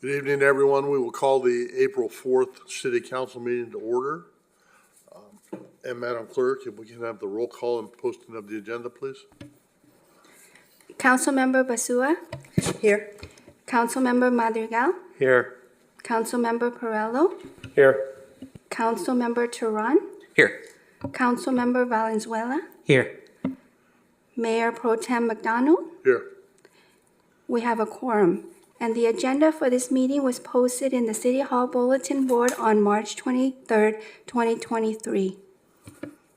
Good evening, everyone. We will call the April 4th City Council meeting to order. And Madam Clerk, if we can have the roll call and posting of the agenda, please. Councilmember Basua, Here. Councilmember Madrigal, Here. Councilmember Perello, Here. Councilmember Turan, Here. Councilmember Valenzuela, Here. Mayor Pro Tem McDonald. Here. We have a quorum, and the agenda for this meeting was posted in the City Hall Bulletin Board on March 23rd, 2023.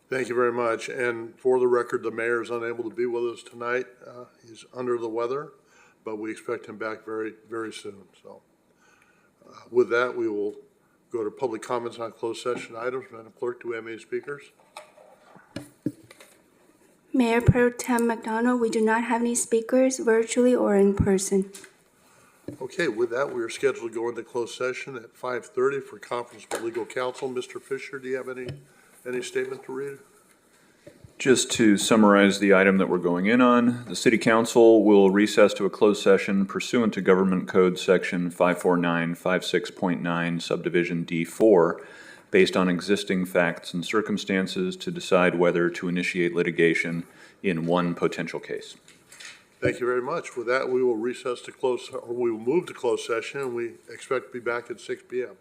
Thank you very much. And for the record, the mayor is unable to be with us tonight. He's under the weather, but we expect him back very, very soon. So with that, we will go to public comments on closed session items. Madam Clerk, do we have any speakers? Mayor Pro Tem McDonald, we do not have any speakers virtually or in person. Okay, with that, we are scheduled to go into closed session at 5:30 for conference with legal counsel. Mr. Fisher, do you have any statement to read? Just to summarize the item that we're going in on, the City Council will recess to a closed session pursuant to Government Code Section 54956.9 Subdivision D4, based on existing facts and circumstances to decide whether to initiate litigation in one potential case. Thank you very much. With that, we will recess to we will move to closed session, and we expect to be back at 6 p.m.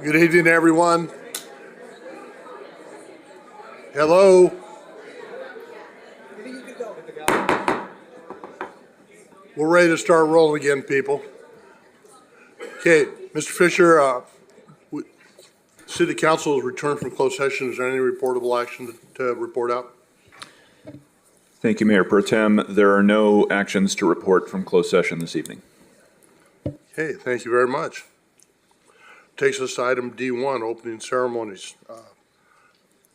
Good evening, everyone. Hello. We're ready to start rolling again, people. Okay, Mr. Fisher, City Council has returned from closed session. Is there any reportable action to report out? Thank you, Mayor Pro Tem. There are no actions to report from closed session this evening. Okay, thank you very much. Takes us to item D1, opening ceremonies.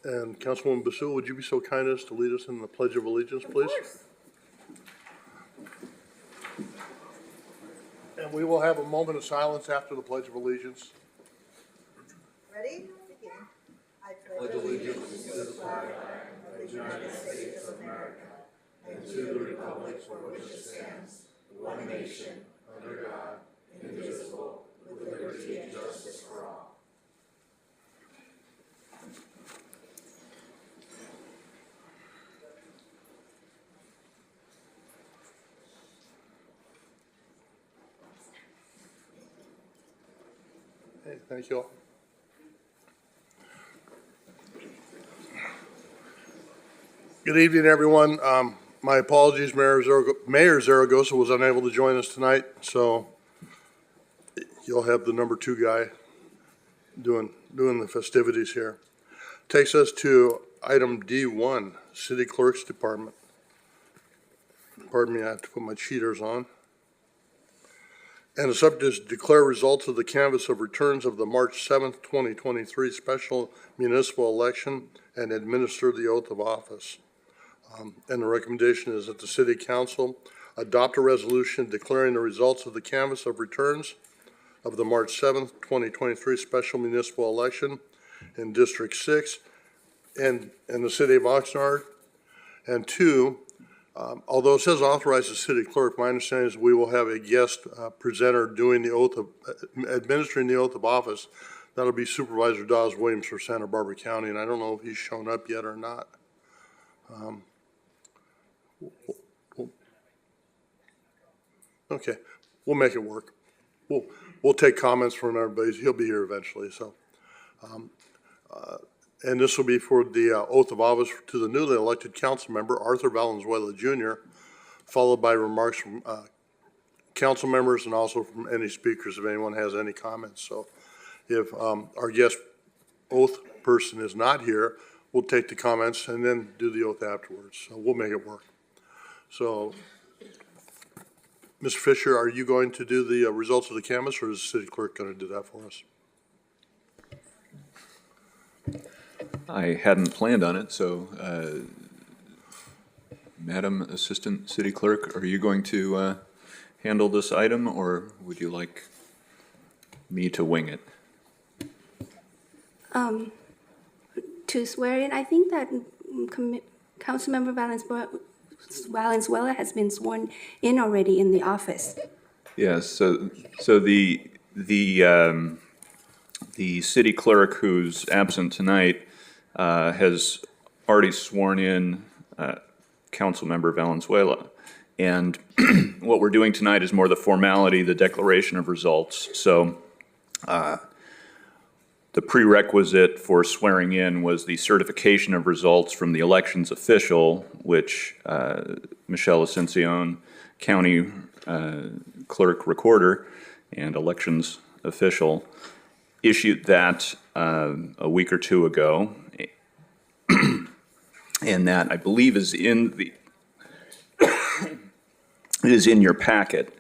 And Councilwoman Basul, would you be so kind as to lead us in the Pledge of Allegiance, please? Of course. And we will have a moment of silence after the Pledge of Allegiance. Ready? Begin. I pledge allegiance to the flag of the United States of America and to the republic for which it stands, one nation, under God, indivisible, with liberty and justice for all. Hey, thank you all. Good evening, everyone. My apologies, Mayor Zaragoza was unable to join us tonight, so you'll have the number 2 guy doing the festivities here. Takes us to item D1, City Clerk's Department. Pardon me, I have to put my cheaters on. And the subject is declare results of the canvass of returns of the March 7th, 2023 special municipal election and administer the oath of office. And the recommendation is that the City Council adopt a resolution declaring the results of the canvass of returns of the March 7th, 2023 special municipal election in District 6 and in the City of Oxnard. And 2, although it says authorize the city clerk, my understanding is we will have a guest presenter doing the oath of, administering the oath of office. That'll be Supervisor Dawes Williams for Santa Barbara County, and I don't know if he's shown up yet or not. Okay, we'll make it work. We'll take comments from everybody. He'll be here eventually, so. And this will be for the oath of office to the newly elected council member, Arthur Valenzuela Jr., followed by remarks from council members and also from any speakers if anyone has any comments. So if our guest oath person is not here, we'll take the comments and then do the oath afterwards. So we'll make it work. So, Mr. Fisher, are you going to do the results of the canvass, or is the city clerk going to do that for us? I hadn't planned on it, so Madam Assistant City Clerk, are you going to handle this item, or would you like me to wing it? To swear in, I think that Councilmember Valenzuela has been sworn in already in the office. Yes, so the city clerk who's absent tonight has already sworn in Councilmember Valenzuela. And what we're doing tonight is more the formality, the declaration of results. So the prerequisite for swearing in was the certification of results from the elections official, which Michelle Ascension, County Clerk Recorder and Elections Official, issued that a week or 2 ago. And that, I believe, is in the it is in your packet.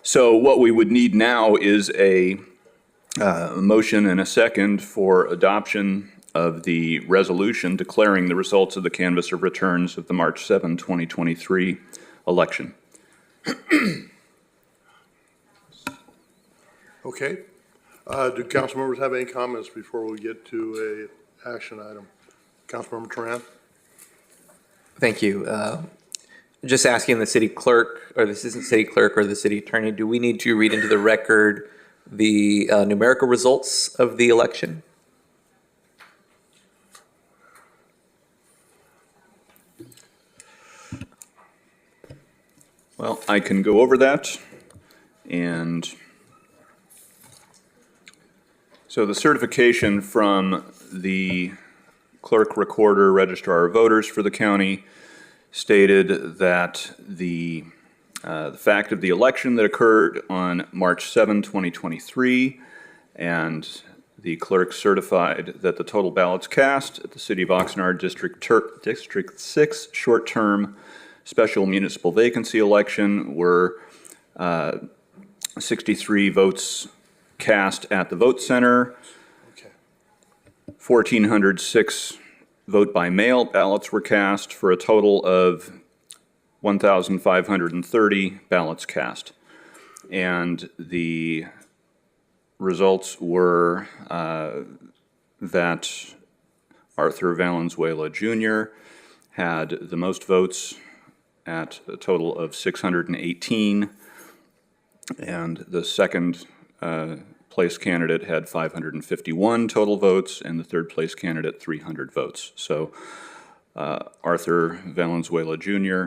So what we would need now is a motion and a second for adoption of the resolution declaring the results of the canvass of returns of the March 7, 2023 election. Okay. Do council members have any comments before we get to a action item? Councilmember Tran? Thank you. Just asking the city clerk or the assistant city clerk or the city attorney, do we need to read into the record the numerical results of the election? Well, I can go over that, and So the certification from the clerk, recorder, registrar of voters for the county stated that the fact of the election that occurred on March 7, 2023, and the clerk certified that the total ballots cast at the City of Oxnard District 6 short-term special municipal vacancy election were 63 votes cast at the vote center, 1,406 vote by mail ballots were cast for a total of 1,530 ballots cast. And the results were that Arthur Valenzuela Jr. had the most votes at a total of 618, and the second place candidate had 551 total votes, and the third place candidate 300 votes. So Arthur Valenzuela Jr.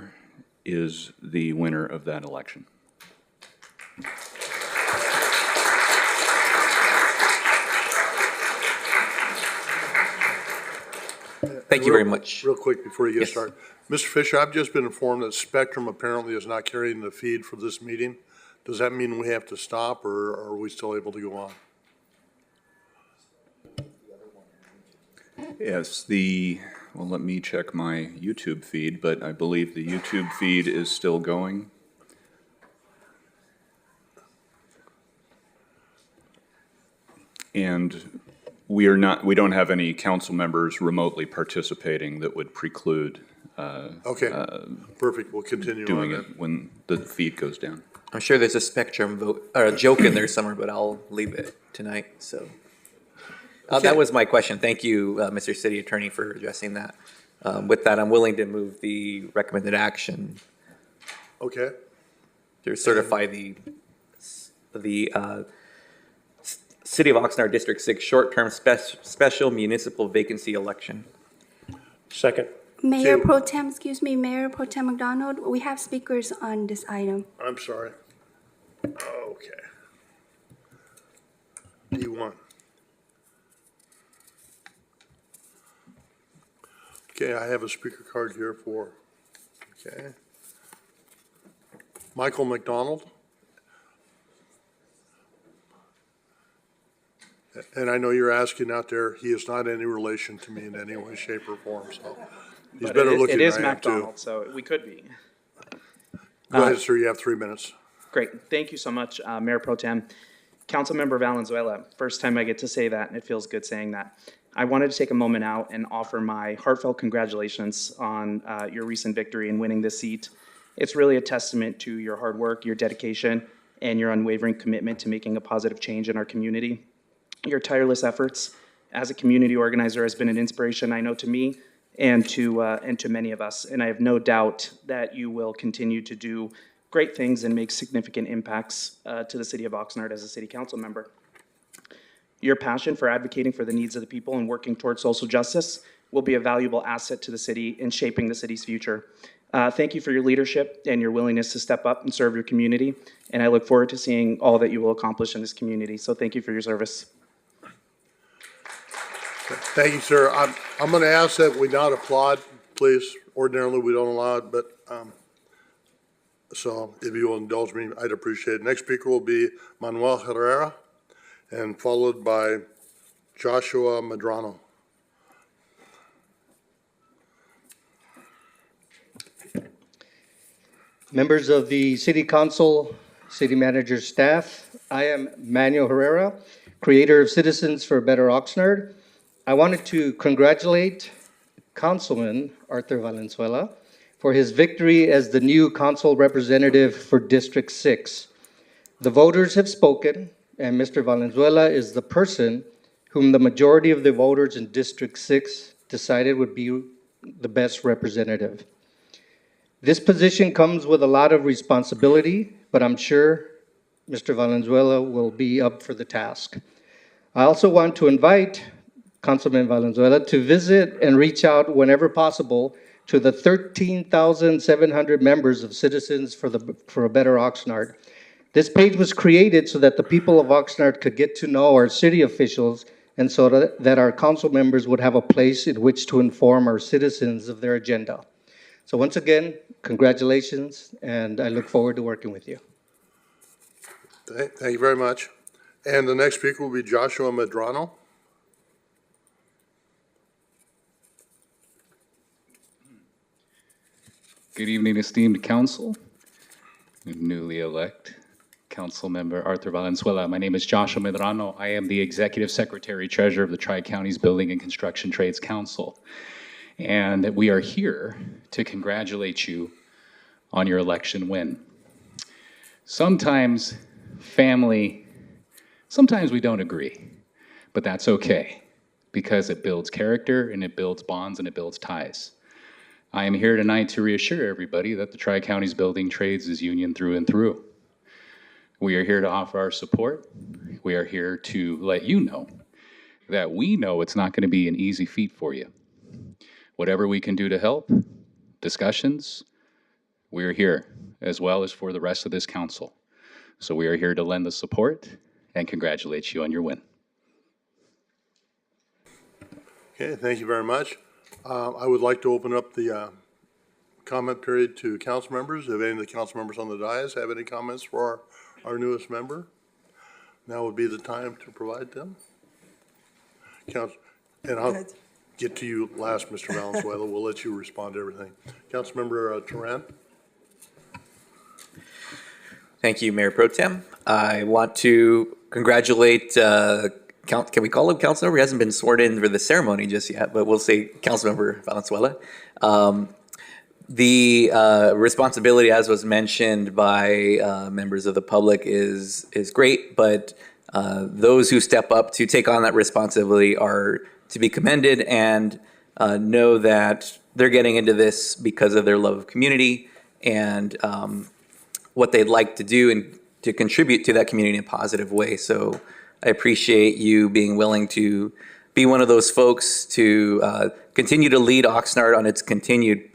is the winner of that election. Thank you very much. Real quick before you get Yes. started. Mr. Fisher, I've just been informed that Spectrum apparently is not carrying the feed for this meeting. Does that mean we have to stop, or are we still able to go on? Yes, well, let me check my YouTube feed, but I believe the YouTube feed is still going. And we don't have any council members remotely participating that would preclude Okay, perfect, we'll continue on doing then. it when the feed goes down. I'm sure there's a Spectrum vote, or a joke in there somewhere, but I'll leave it tonight, so. That was my question. Thank you, Mr. City Attorney, for addressing that. With that, I'm willing to move the recommended action Okay, to certify the City of Oxnard District 6 short-term special municipal vacancy election. Second. Mayor Okay. Pro Tem, excuse me, Mayor Pro Tem McDonald, we have speakers on this item. I'm sorry. Okay. D1. Okay, I have a speaker card here for, okay. Michael McDonald. And I know you're asking out there, he is not any relation to me in any way, shape, or form, so he's But better it looking is than I am too. McDonald, so we could be. Go ahead, sir, you have 3 minutes. Great. Thank you so much, Mayor Pro Tem. Councilmember Valenzuela, first time I get to say that, and it feels good saying that. I wanted to take a moment out and offer my heartfelt congratulations on your recent victory in winning this seat. It's really a testament to your hard work, your dedication, and your unwavering commitment to making a positive change in our community. Your tireless efforts as a community organizer has been an inspiration, I know, to me and to many of us. And I have no doubt that you will continue to do great things and make significant impacts to the city of Oxnard as a city council member. Your passion for advocating for the needs of the people and working towards social justice will be a valuable asset to the city in shaping the city's future. Thank you for your leadership and your willingness to step up and serve your community. And I look forward to seeing all that you will accomplish in this community. So thank you for your service. Thank you, sir. I'm going to ask that we not applaud, please. Ordinarily, we don't allow it, but, so if you will indulge me, I'd appreciate it. Next speaker will be Manuel Herrera, and followed by Joshua Medrano. Members of the City Council, City Manager's staff, I am Manuel Herrera, creator of Citizens for a Better Oxnard. I wanted to congratulate Councilman Arthur Valenzuela for his victory as the new council representative for District 6. The voters have spoken, and Mr. Valenzuela is the person whom the majority of the voters in District 6 decided would be the best representative. This position comes with a lot of responsibility, but I'm sure Mr. Valenzuela will be up for the task. I also want to invite Councilman Valenzuela to visit and reach out whenever possible to the 13,700 members of Citizens for a Better Oxnard. This page was created so that the people of Oxnard could get to know our city officials and so that our council members would have a place in which to inform our citizens of their agenda. So once again, congratulations, and I look forward to working with you. Thank you very much. And the next speaker will be Joshua Medrano. Good evening, esteemed council, newly elect council member Arthur Valenzuela. My name is Joshua Medrano. I am the Executive Secretary Treasurer of the Tri-Counties Building and Construction Trades Council. And we are here to congratulate you on your election win. Sometimes sometimes we don't agree, but that's okay because it builds character and it builds bonds and it builds ties. I am here tonight to reassure everybody that the Tri-Counties Building Trades is union through and through. We are here to offer our support. We are here to let you know that we know it's not going to be an easy feat for you. Whatever we can do to help, discussions, we are here, as well as for the rest of this council. So we are here to lend the support and congratulate you on your win. Okay, thank you very much. I would like to open up the comment period to council members. If any of the council members on the dais have any comments for our newest member, now would be the time to provide them. And I'll get to you last, Mr. Valenzuela. We'll let you respond to everything. Councilmember Turan. Thank you, Mayor Pro Tem. I want to congratulate, can we call him Councilmember? He hasn't been sworn in for the ceremony just yet, but we'll say Councilmember Valenzuela. The responsibility, as was mentioned by members of the public, is great, but those who step up to take on that responsibility are to be commended and know that they're getting into this because of their love of community and what they'd like to do and to contribute to that community in a positive way. So I appreciate you being willing to be one of those folks to continue to lead Oxnard on its continued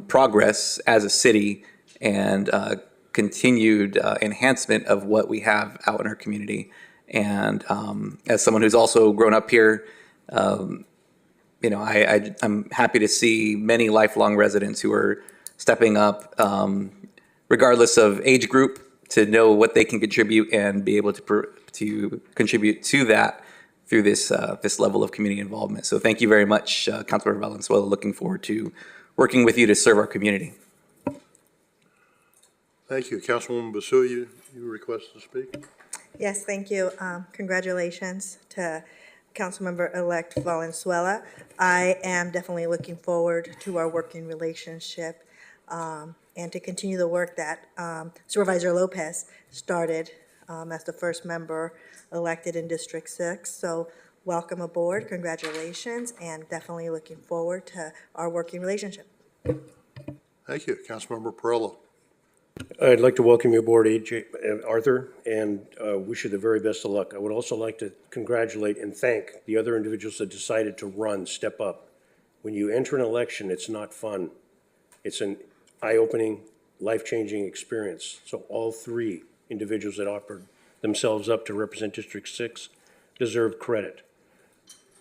progress as a city and continued enhancement of what we have out in our community. And as someone who's also grown up here, I'm happy to see many lifelong residents who are stepping up, regardless of age group, to know what they can contribute and be able to contribute to that through this level of community involvement. So thank you very much, Councilmember Valenzuela. Looking forward to working with you to serve our community. Thank you. Councilwoman Basu, you request to speak? Yes, thank you. Congratulations to Councilmember-elect Valenzuela. I am definitely looking forward to our working relationship and to continue the work that Supervisor Lopez started as the first member elected in District 6. So welcome aboard, congratulations, and definitely looking forward to our working relationship. Thank you. Councilmember Perillo. I'd like to welcome you aboard, Arthur, and wish you the very best of luck. I would also like to congratulate and thank the other individuals that decided to run, step up. When you enter an election, it's not fun. It's an eye-opening, life-changing experience. So all three individuals that offered themselves up to represent District 6 deserve credit.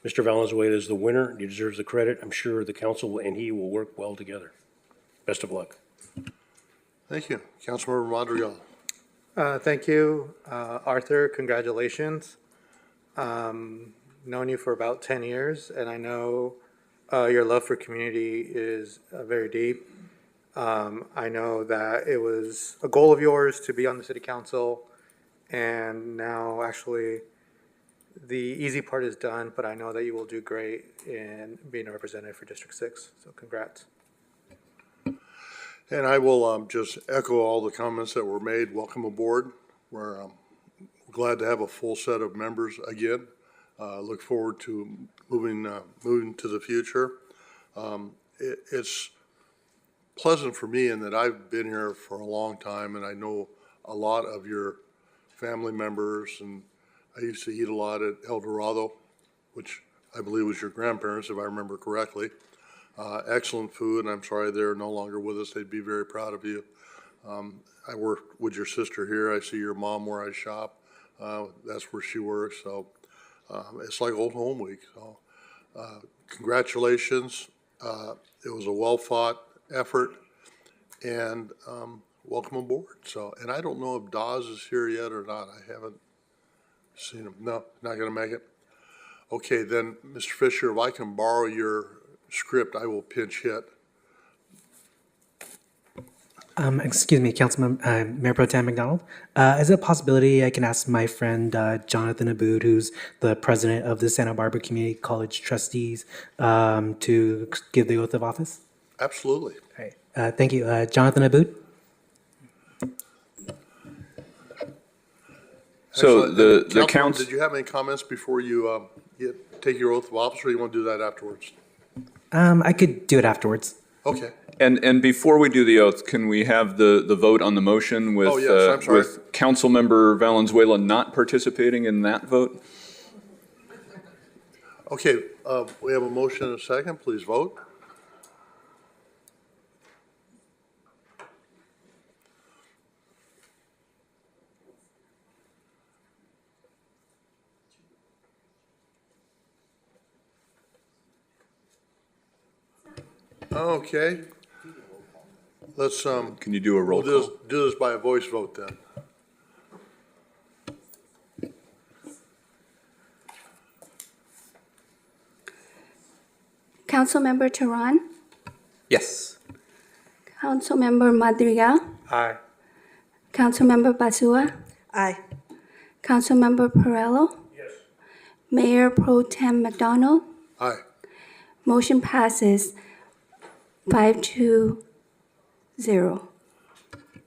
Mr. Valenzuela is the winner. He deserves the credit. I'm sure the council and he will work well together. Best of luck. Thank you. Councilmember Madrigal. Thank you, Arthur. Congratulations. Known you for about 10 years, and I know your love for community is very deep. I know that it was a goal of yours to be on the city council, and now actually the easy part is done, but I know that you will do great in being a representative for District 6, so congrats. And I will just echo all the comments that were made. Welcome aboard. We're glad to have a full set of members again. Look forward to moving to the future. It's pleasant for me in that I've been here for a long time and I know a lot of your family members, and I used to eat a lot at El Dorado, which I believe was your grandparents, if I remember correctly. Excellent food, and I'm sorry they're no longer with us. They'd be very proud of you. I work with your sister here. I see your mom where I shop. That's where she works, so it's like old home week. So congratulations. It was a well-fought effort, and welcome aboard. So, and I don't know if Dawes is here yet or not. I haven't seen him. No, not going to make it. Okay, then, Mr. Fisher, if I can borrow your script, I will pinch hit. Excuse me, Councilman, Mayor Pro Tem McDonald. Is it a possibility I can ask my friend Jonathan Aboud, who's the president of the Santa Barbara Community College Trustees, to give the oath of office? Absolutely. All right. Thank you. Jonathan Aboud? So Excellent. the Councilman, council, did you have any comments before you take your oath of office, or you want to do that afterwards? I could do it afterwards. Okay. and before we do the oath, can we have the vote on the motion with, Oh, yes, I'm sorry. with Councilmember Valenzuela not participating in that vote? Okay, we have a motion and a second. Please vote. Okay. Let's, Can you do a roll we'll call? do this by a voice vote then. Councilmember Tehran, Yes. Councilmember Madrigal, Aye. Councilmember Basua, Aye. Councilmember Perello. Yes. Mayor Pro Tem McDonald. Aye. Motion passes 5-0.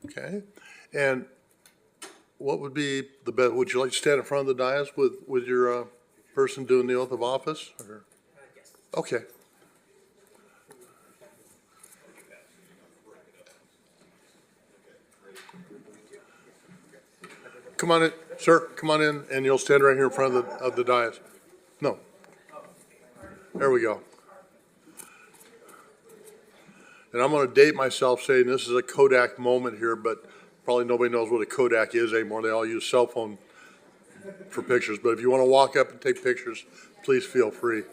Okay. And what would be the best, would you like to stand in front of the dais with your person doing the oath of office? Or? Yes. Okay. Come on in, sir, come on in, and you'll stand right here in front of the dais. No. There we go. And I'm going to date myself saying this is a Kodak moment here, but probably nobody knows what a Kodak is anymore. They all use cell phone for pictures. But if you want to walk up and take pictures, please feel free.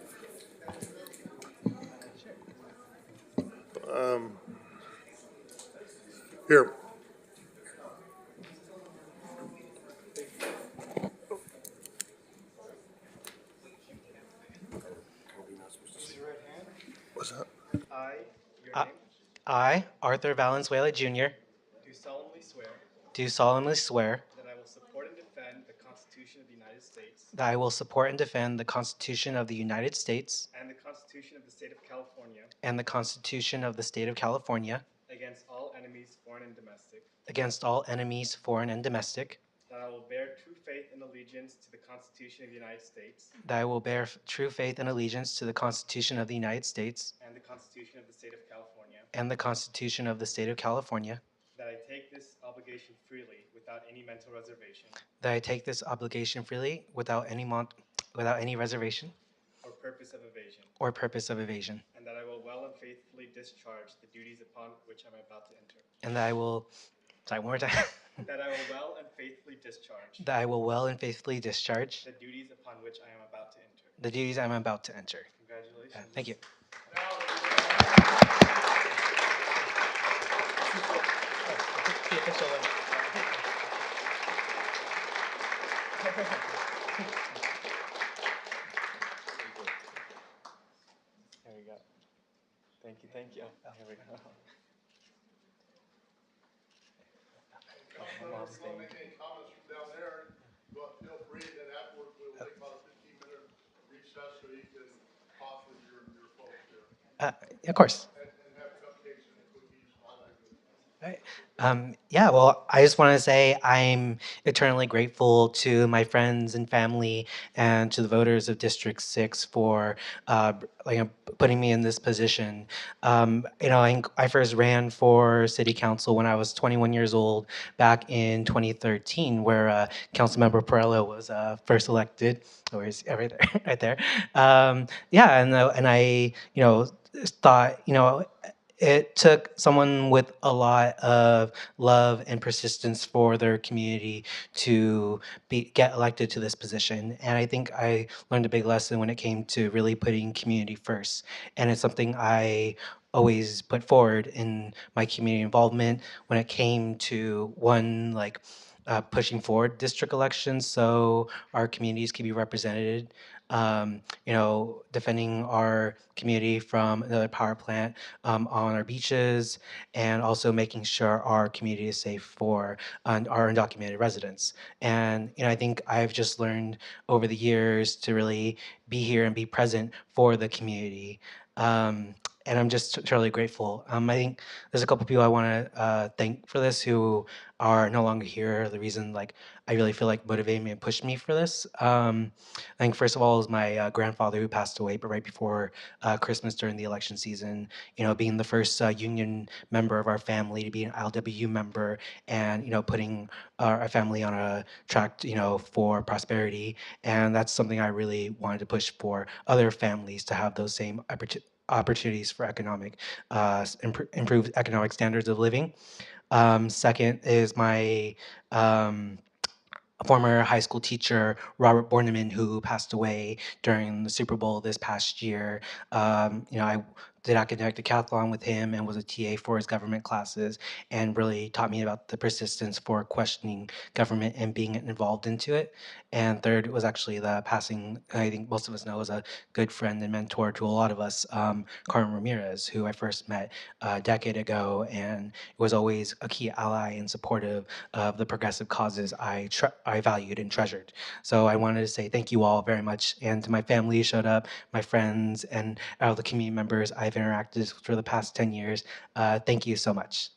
Here. What's that? I, Arthur Valenzuela Jr., Do solemnly swear do solemnly swear that I will support and defend the Constitution of the United States that I will support and defend the Constitution of the United States and the Constitution of the State of California and the Constitution of the State of California against all enemies, foreign and domestic, against all enemies, foreign and domestic, that I will bear true faith and allegiance to the Constitution of the United States that I will bear true faith and allegiance to the Constitution of the United States and the Constitution of the State of California, and the Constitution of the State of California, that I take this obligation freely without any mental reservation that I take this obligation freely without any reservation or purpose of evasion, or purpose of evasion, and that I will well and faithfully discharge the duties upon which I'm about to enter. and that I will, sorry, one more time, That I will well and faithfully discharge that I will well and faithfully discharge the duties upon which I am about to enter. the duties I'm about to enter. Congratulations. Thank you. There we go. Thank you, thank you. Here we go. If you want to make any comments from down there, feel free, and then afterwards, we'll take about a 15-minute recess so you can talk with your folks there. Of course. And have cupcakes and cookies, all that good stuff. Right. Yeah, well, I just want to say I'm eternally grateful to my friends and family and to the voters of District 6 for putting me in this position. I first ran for city council when I was 21 years old back in 2013, where Councilmember Perello was first elected. Oh, he's right there, right there. Yeah, and I, thought, it took someone with a lot of love and persistence for their community to get elected to this position. And I think I learned a big lesson when it came to really putting community first. And it's something I always put forward in my community involvement when it came to pushing forward district elections so our communities can be represented. Defending our community from another power plant on our beaches, and also making sure our community is safe for our undocumented residents. And I think I've just learned over the years to really be here and be present for the community. And I'm just totally grateful. I think there's a couple people I want to thank for this who are no longer here. The reason, I really feel like motivated me and pushed me for this. I think first of all is my grandfather who passed away, but right before Christmas during the election season. Being the first union member of our family to be an ILWU member, and putting our family on a track, for prosperity. And that's something I really wanted to push for other families to have those same opportunities for improved economic standards of living. Second is my former high school teacher, Robert Borneman, who passed away during the Super Bowl this past year. I did academic decathlon with him and was a TA for his government classes, and really taught me about the persistence for questioning government and being involved into it. And third was actually the passing, I think most of us know, as a good friend and mentor to a lot of us, Carmen Ramirez, who I first met a decade ago, and was always a key ally and supportive of the progressive causes I valued and treasured. So I wanted to say thank you all very much, and to my family who showed up, my friends, and all the community members I've interacted with for the past 10 years. Thank you so much.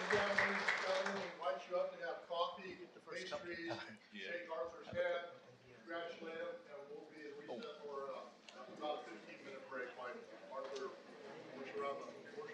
Invite you up to have coffee, pastries, shake Arthur's hand, congratulate him, and we'll be in recess for about a 15-minute break while Arthur works around the room here.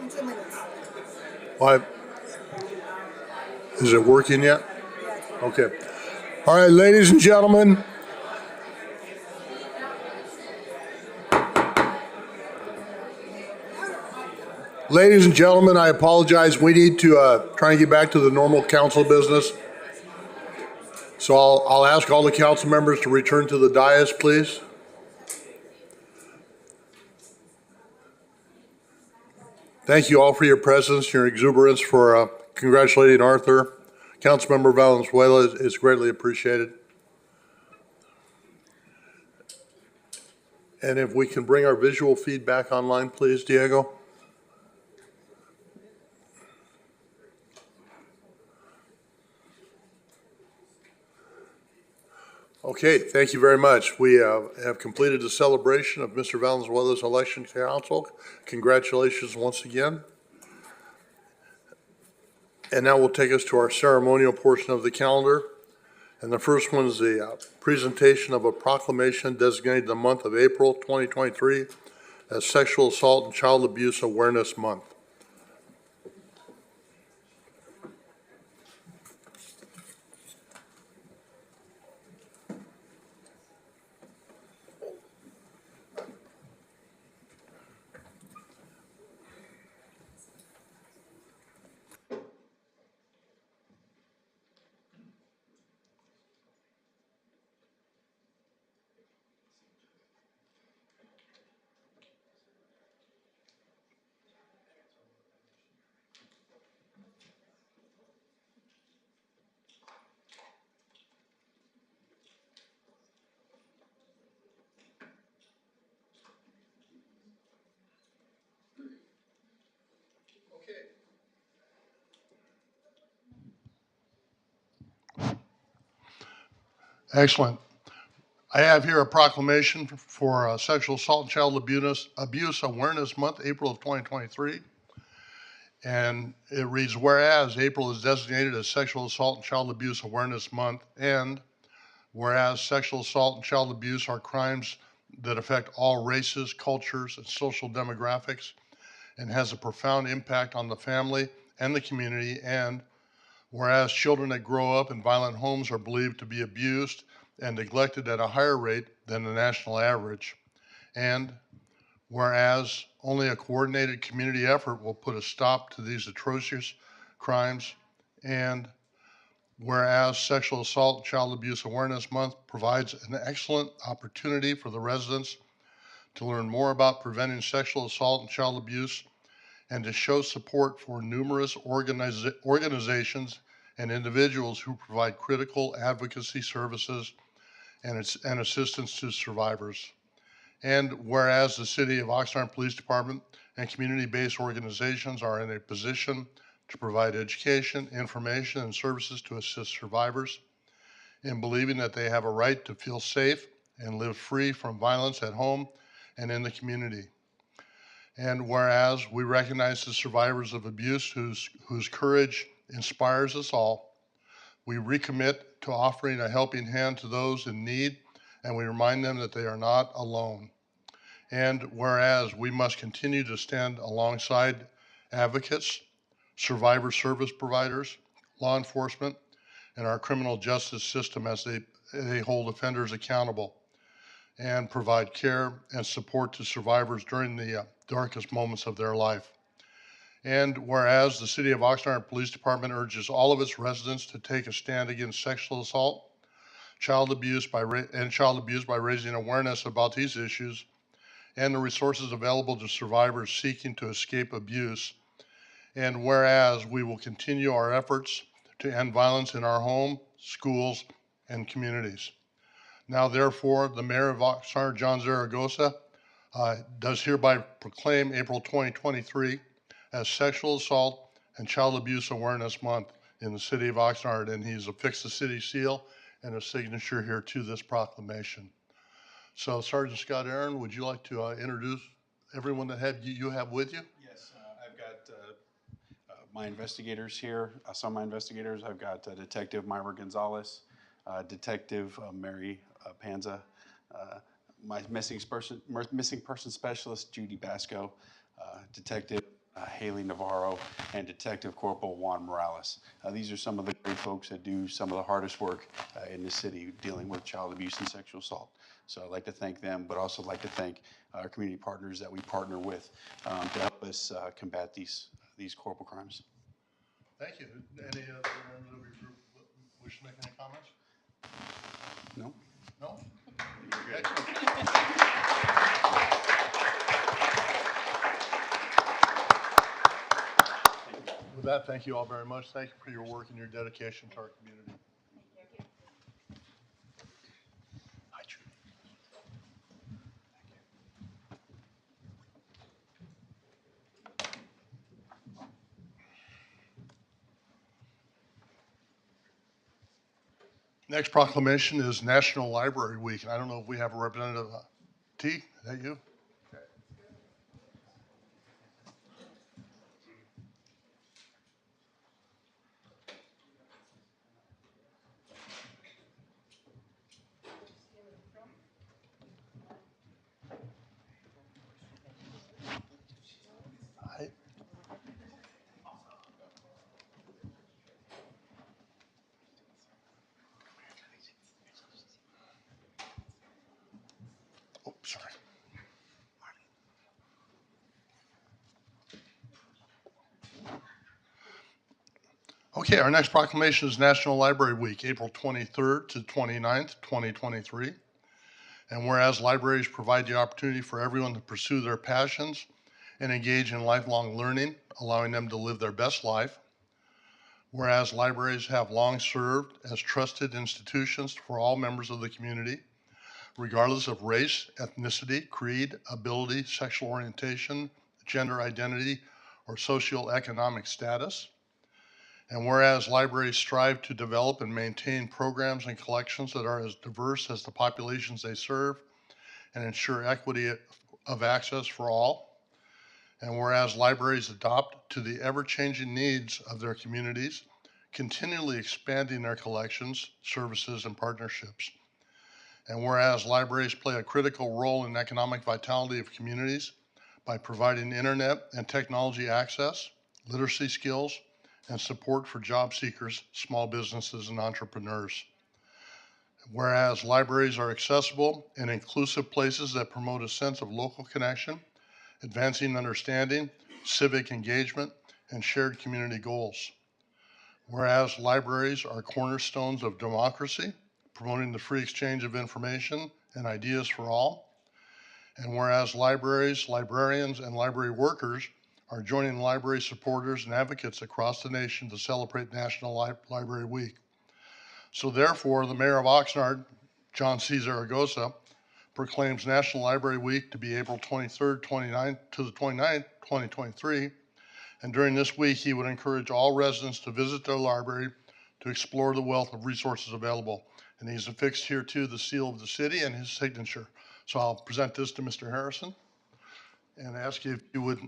in 2 minutes. Why? Is it working yet? Yes. Okay. All right, ladies and gentlemen. Ladies and gentlemen, I apologize. We need to try and get back to the normal council business. So I'll ask all the council members to return to the dais, please. Thank you all for your presence, your exuberance for congratulating Arthur. Councilmember Valenzuela is greatly appreciated. And if we can bring our visual feedback online, please, Diego. Okay, thank you very much. We have completed the celebration of Mr. Valenzuela's election to council. Congratulations once again. And now we'll take us to our ceremonial portion of the calendar. And the first one is the presentation of a proclamation designating the month of April 2023 as Sexual Assault and Child Abuse Awareness Month. Excellent. I have here a proclamation for Sexual Assault and Child Abuse Awareness Month, April of 2023. And it reads, whereas April is designated as Sexual Assault and Child Abuse Awareness Month, and whereas sexual assault and child abuse are crimes that affect all races, cultures, and social demographics, and has a profound impact on the family and the community, and whereas children that grow up in violent homes are believed to be abused and neglected at a higher rate than the national average, and whereas only a coordinated community effort will put a stop to these atrocious crimes, and whereas Sexual Assault and Child Abuse Awareness Month provides an excellent opportunity for the residents to learn more about preventing sexual assault and child abuse and to show support for numerous organizations and individuals who provide critical advocacy services and assistance to survivors. And whereas the City of Oxnard Police Department and community-based organizations are in a position to provide education, information, and services to assist survivors in believing that they have a right to feel safe and live free from violence at home and in the community. And whereas we recognize the survivors of abuse whose courage inspires us all, we recommit to offering a helping hand to those in need, and we remind them that they are not alone. And whereas we must continue to stand alongside advocates, survivor service providers, law enforcement, and our criminal justice system as they hold offenders accountable and provide care and support to survivors during the darkest moments of their life. And whereas the City of Oxnard Police Department urges all of its residents to take a stand against sexual assault, child abuse by raising awareness about these issues and the resources available to survivors seeking to escape abuse. And whereas we will continue our efforts to end violence in our home, schools, and communities. Now, therefore, the Mayor of Oxnard, John Zaragoza, does hereby proclaim April 2023 as Sexual Assault and Child Abuse Awareness Month in the City of Oxnard, and he's affixed the city seal and a signature here to this proclamation. So, Sergeant Scott Aaron, would you like to introduce everyone that you have with you? Yes, I've got my investigators here. Some of my investigators, I've got Detective Myra Gonzalez, Detective Mary Panza, my missing person specialist, Judy Basco, Detective Haley Navarro, and Detective Corporal Juan Morales. These are some of the great folks that do some of the hardest work in the city dealing with child abuse and sexual assault. So I'd like to thank them, but also like to thank our community partners that we partner with to help us combat these horrible crimes. Thank you. Any other members of your group wish to make any comments? No? No? With that, thank you all very much. Thank you for your work and your dedication to our community. Hi, Judy. Next proclamation is National Library Week, and I don't know if we have a representative. T, is that you? Hi. Oh, sorry. Okay, our next proclamation is National Library Week, April 23rd to 29th, 2023. And whereas libraries provide the opportunity for everyone to pursue their passions and engage in lifelong learning, allowing them to live their best life. Whereas libraries have long served as trusted institutions for all members of the community, regardless of race, ethnicity, creed, ability, sexual orientation, gender identity, or socioeconomic status. And whereas libraries strive to develop and maintain programs and collections that are as diverse as the populations they serve and ensure equity of access for all. And whereas libraries adopt to the ever-changing needs of their communities, continually expanding their collections, services, and partnerships. And whereas libraries play a critical role in economic vitality of communities by providing internet and technology access, literacy skills, and support for job seekers, small businesses, and entrepreneurs. Whereas libraries are accessible and inclusive places that promote a sense of local connection, advancing understanding, civic engagement, and shared community goals. Whereas libraries are cornerstones of democracy, promoting the free exchange of information and ideas for all. And whereas libraries, librarians, and library workers are joining library supporters and advocates across the nation to celebrate National Library Week. So therefore, the Mayor of Oxnard, John C. Zaragoza, proclaims National Library Week to be April 23rd, 29th to the 29th, 2023. And during this week, he would encourage all residents to visit their library to explore the wealth of resources available. And he's affixed here too the seal of the city and his signature. So I'll present this to Mr. Harrison and ask you if you would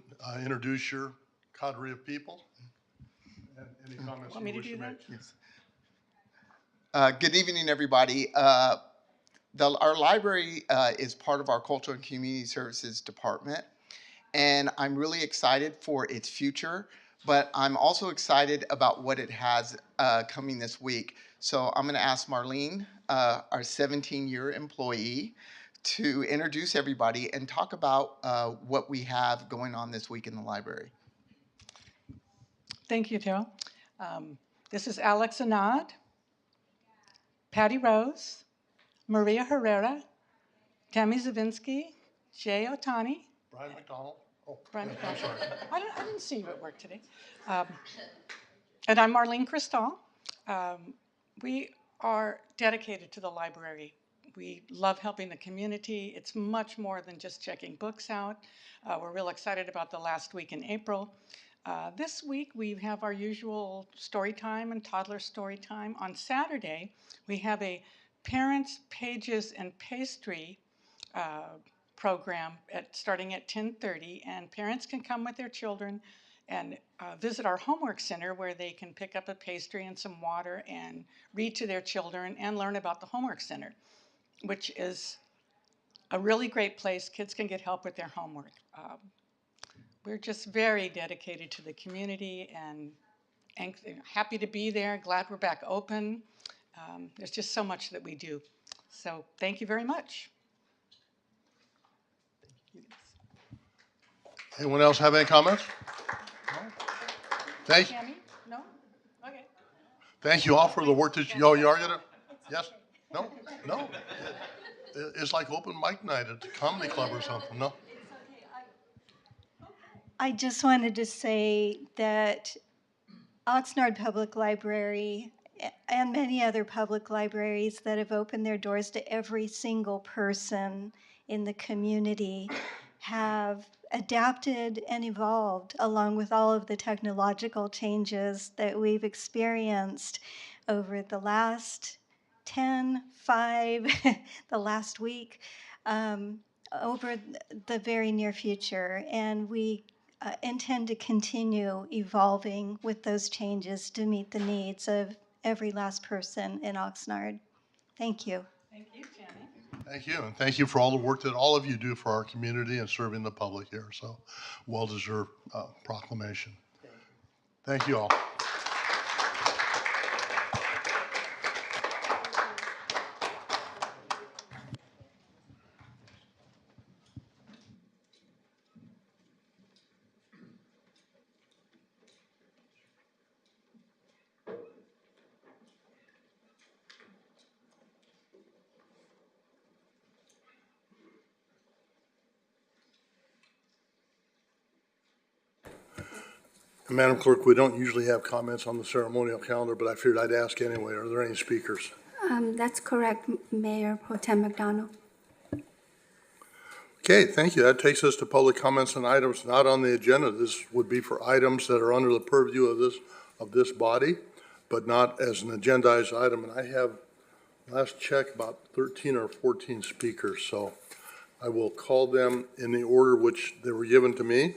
introduce your cadre of people and any comments you wish to make. Yes. Good evening, everybody. Our library is part of our Cultural and Community Services Department, and I'm really excited for its future, but I'm also excited about what it has coming this week. So I'm going to ask Marlene, our 17-year employee, to introduce everybody and talk about what we have going on this week in the library. Thank you, Joe. This is Alex Anad, Patty Rose, Maria Herrera, Tammy Zavinsky, Jay Otani. Brian McDonald. Oh, Brian I'm McDonald. sorry. I didn't see you at work today. And I'm Marlene Cristal. We are dedicated to the library. We love helping the community. It's much more than just checking books out. We're real excited about the last week in April. This week we have our usual story time and toddler story time. On Saturday, we have a Parents, Pages, and Pastry program starting at 10:30, and parents can come with their children and visit our homework center where they can pick up a pastry and some water and read to their children and learn about the homework center, which is a really great place. Kids can get help with their homework. we're just very dedicated to the community and happy to be there. Glad we're back open. There's just so much that we do. So thank you very much. Anyone else have any comments? Thank, Tammy? No? Okay. thank you all for the work that you are gonna, yes? No? No? It's like open mic night at the comedy club or something, no? I just wanted to say that Oxnard Public Library and many other public libraries that have opened their doors to every single person in the community have adapted and evolved along with all of the technological changes that we've experienced over the last 10, 5, the last week, over the very near future. And we intend to continue evolving with those changes to meet the needs of every last person in Oxnard. Thank you. Thank you, Tammy. Thank you, and thank you for all the work that all of you do for our community and serving the public here. So, well-deserved proclamation. Thank you all. Madam Clerk, we don't usually have comments on the ceremonial calendar, but I figured I'd ask anyway. Are there any speakers? That's correct, Mayor Pro Tem McDonald. Okay, thank you. That takes us to public comments on items not on the agenda. This would be for items that are under the purview of this body, but not as an agendized item. And I have, last check, about 13 or 14 speakers. So I will call them in the order which they were given to me.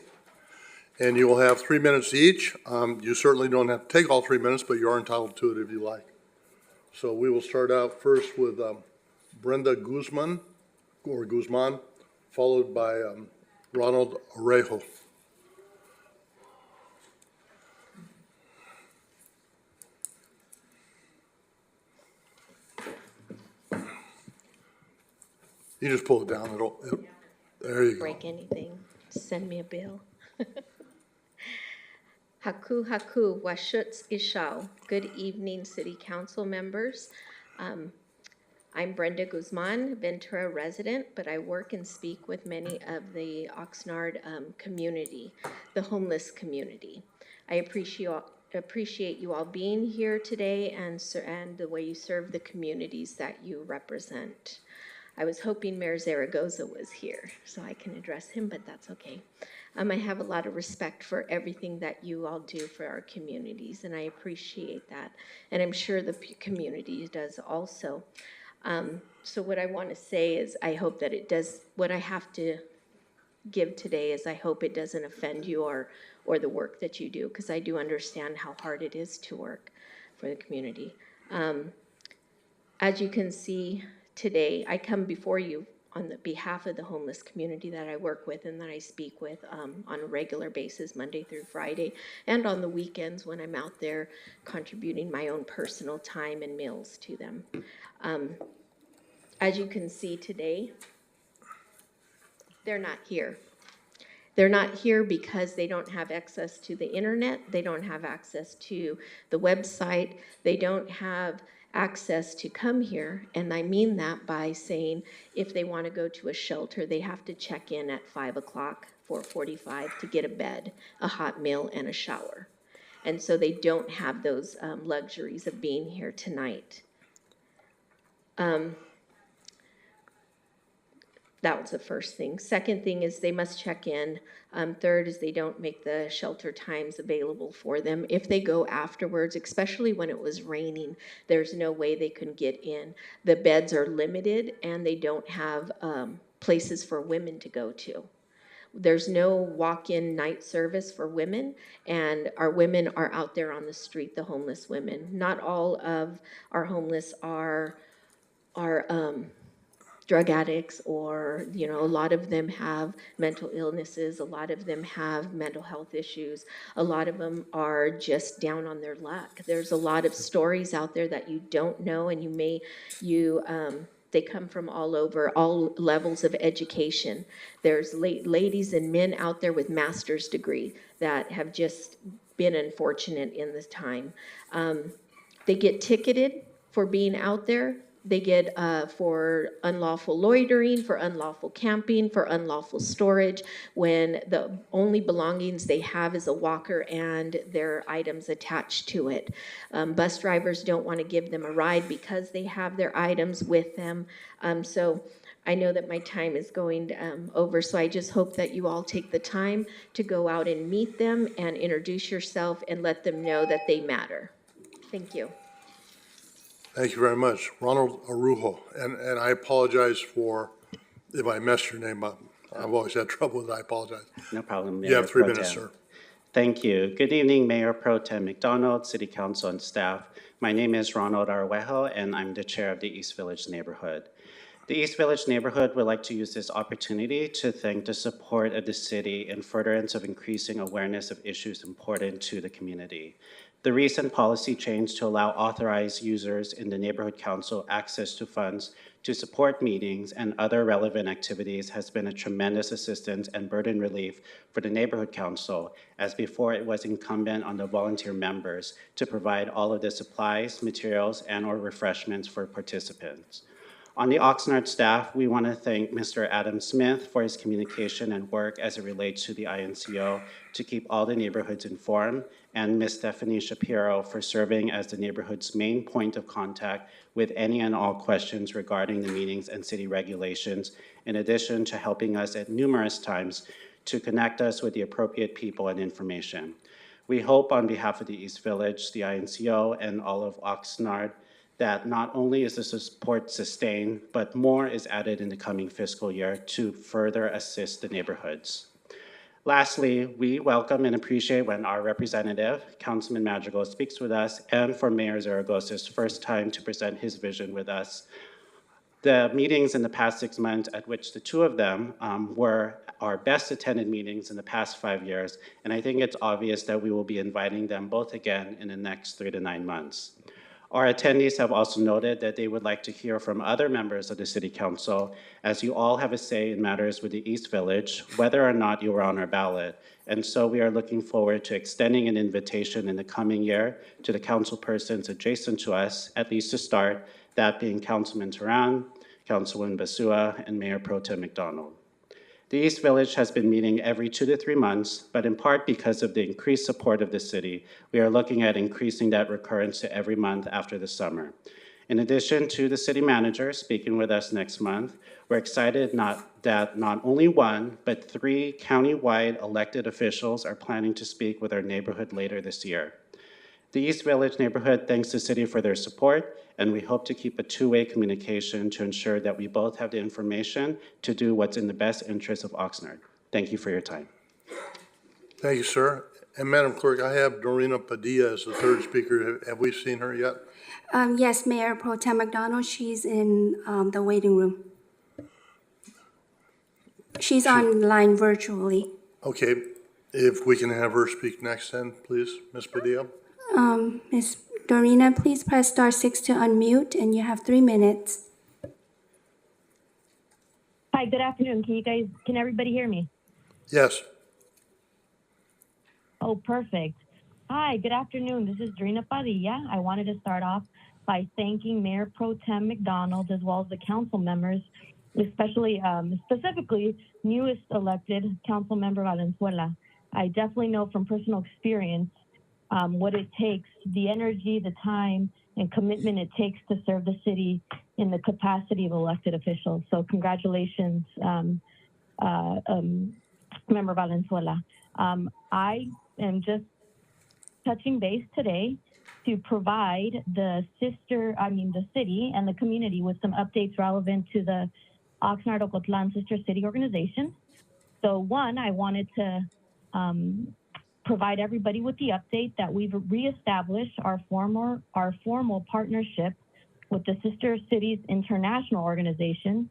And you will have 3 minutes each. You certainly don't have to take all 3 minutes, but you are entitled to it if you like. So we will start out first with Brenda Guzman, followed by Ronald Orejo. You just pull it down. There you go. Break anything. Send me a bill. Haku Haku Washutz Ishao. Good evening, City Council members. I'm Brenda Guzman, Ventura resident, but I work and speak with many of the Oxnard community, the homeless community. I appreciate you all being here today and the way you serve the communities that you represent. I was hoping Mayor Zaragoza was here so I can address him, but that's okay. I have a lot of respect for everything that you all do for our communities, and I appreciate that. And I'm sure the community does also. So what I want to say is I hope that it does, what I have to give today is I hope it doesn't offend you or the work that you do, because I do understand how hard it is to work for the community. As you can see today, I come before you on the behalf of the homeless community that I work with and that I speak with on a regular basis, Monday through Friday, and on the weekends when I'm out there contributing my own personal time and meals to them. As you can see today, they're not here. They're not here because they don't have access to the internet, they don't have access to the website, they don't have access to come here, and I mean that by saying if they want to go to a shelter, they have to check in at 5 o'clock, 4:45 to get a bed, a hot meal, and a shower. And so they don't have those luxuries of being here tonight. That was the first thing. Second thing is they must check in. Third is they don't make the shelter times available for them. If they go afterwards, especially when it was raining, there's no way they can get in. The beds are limited and they don't have places for women to go to. There's no walk-in night service for women, and our women are out there on the street, the homeless women. Not all of our homeless are drug addicts, or, a lot of them have mental illnesses. A lot of them have mental health issues. A lot of them are just down on their luck. There's a lot of stories out there that you don't know, and they come from all over, all levels of education. There's ladies and men out there with master's degree that have just been unfortunate in this time. They get ticketed for being out there. They get for unlawful loitering, for unlawful camping, for unlawful storage, when the only belongings they have is a walker and their items attached to it. Bus drivers don't want to give them a ride because they have their items with them. So I know that my time is going over, so I just hope that you all take the time to go out and meet them and introduce yourself and let them know that they matter. Thank you. Thank you very much. Ronald Arujo, and I apologize if I messed your name up. I've always had trouble with it. I apologize. No problem, Mayor You have 3 Pro minutes, Tem. sir. Thank you. Good evening, Mayor Pro Tem McDonald, City Council, and staff. My name is Ronald Araujo, and I'm the chair of the East Village neighborhood. The East Village neighborhood would like to use this opportunity to thank the support of the city in furtherance of increasing awareness of issues important to the community. The recent policy change to allow authorized users in the neighborhood council access to funds to support meetings and other relevant activities has been a tremendous assistance and burden relief for the neighborhood council, as before it was incumbent on the volunteer members to provide all of the supplies, materials, and/or refreshments for participants. On the Oxnard staff, we want to thank Mr. Adam Smith for his communication and work as it relates to the INCO to keep all the neighborhoods informed, and Ms. Stephanie Shapiro for serving as the neighborhood's main point of contact with any and all questions regarding the meetings and city regulations, in addition to helping us at numerous times to connect us with the appropriate people and information. We hope on behalf of the East Village, the INCO, and all of Oxnard that not only is the support sustained, but more is added in the coming fiscal year to further assist the neighborhoods. Lastly, we welcome and appreciate when our representative, Councilman Madrigal, speaks with us, and for Mayor Zaragoza's first time to present his vision with us. The meetings in the past 6 months, at which the two of them were our best attended meetings in the past 5 years, and I think it's obvious that we will be inviting them both again in the next 3 to 9 months. Our attendees have also noted that they would like to hear from other members of the City Council, as you all have a say in matters with the East Village, whether or not you are on our ballot. And so we are looking forward to extending an invitation in the coming year to the council persons adjacent to us, at least to start, that being Councilman Teran, Councilwoman Basua, and Mayor Pro Tem McDonald. The East Village has been meeting every 2 to 3 months, but in part because of the increased support of the city, we are looking at increasing that recurrence to every month after the summer. In addition to the city manager speaking with us next month, we're excited that not only 1, but 3 county-wide elected officials are planning to speak with our neighborhood later this year. The East Village neighborhood thanks the city for their support, and we hope to keep a two-way communication to ensure that we both have the information to do what's in the best interest of Oxnard. Thank you for your time. Thank you, sir. And Madam Clerk, I have Dorina Padilla as the third speaker. Have we seen her yet? Yes, Mayor Pro Tem McDonald, she's in the waiting room. She's online virtually. Okay, if we can have her speak next then, please, Ms. Padilla. Ms. Dorina, please press *6 to unmute, and you have 3 minutes. Hi, good afternoon. Can everybody hear me? Yes. Oh, perfect. Hi, good afternoon. This is Dorina Padilla. I wanted to start off by thanking Mayor Pro Tem McDonald as well as the council members, especially, specifically, newest elected Council Member Valenzuela. I definitely know from personal experience what it takes, the energy, the time, and commitment it takes to serve the city in the capacity of elected officials. So congratulations, Member Valenzuela. I am just touching base today to provide the city and the community with some updates relevant to the Oxnard Ocotlan Sister City Organization. So one, I wanted to provide everybody with the update that we've reestablished our formal partnership with the Sister Cities International Organization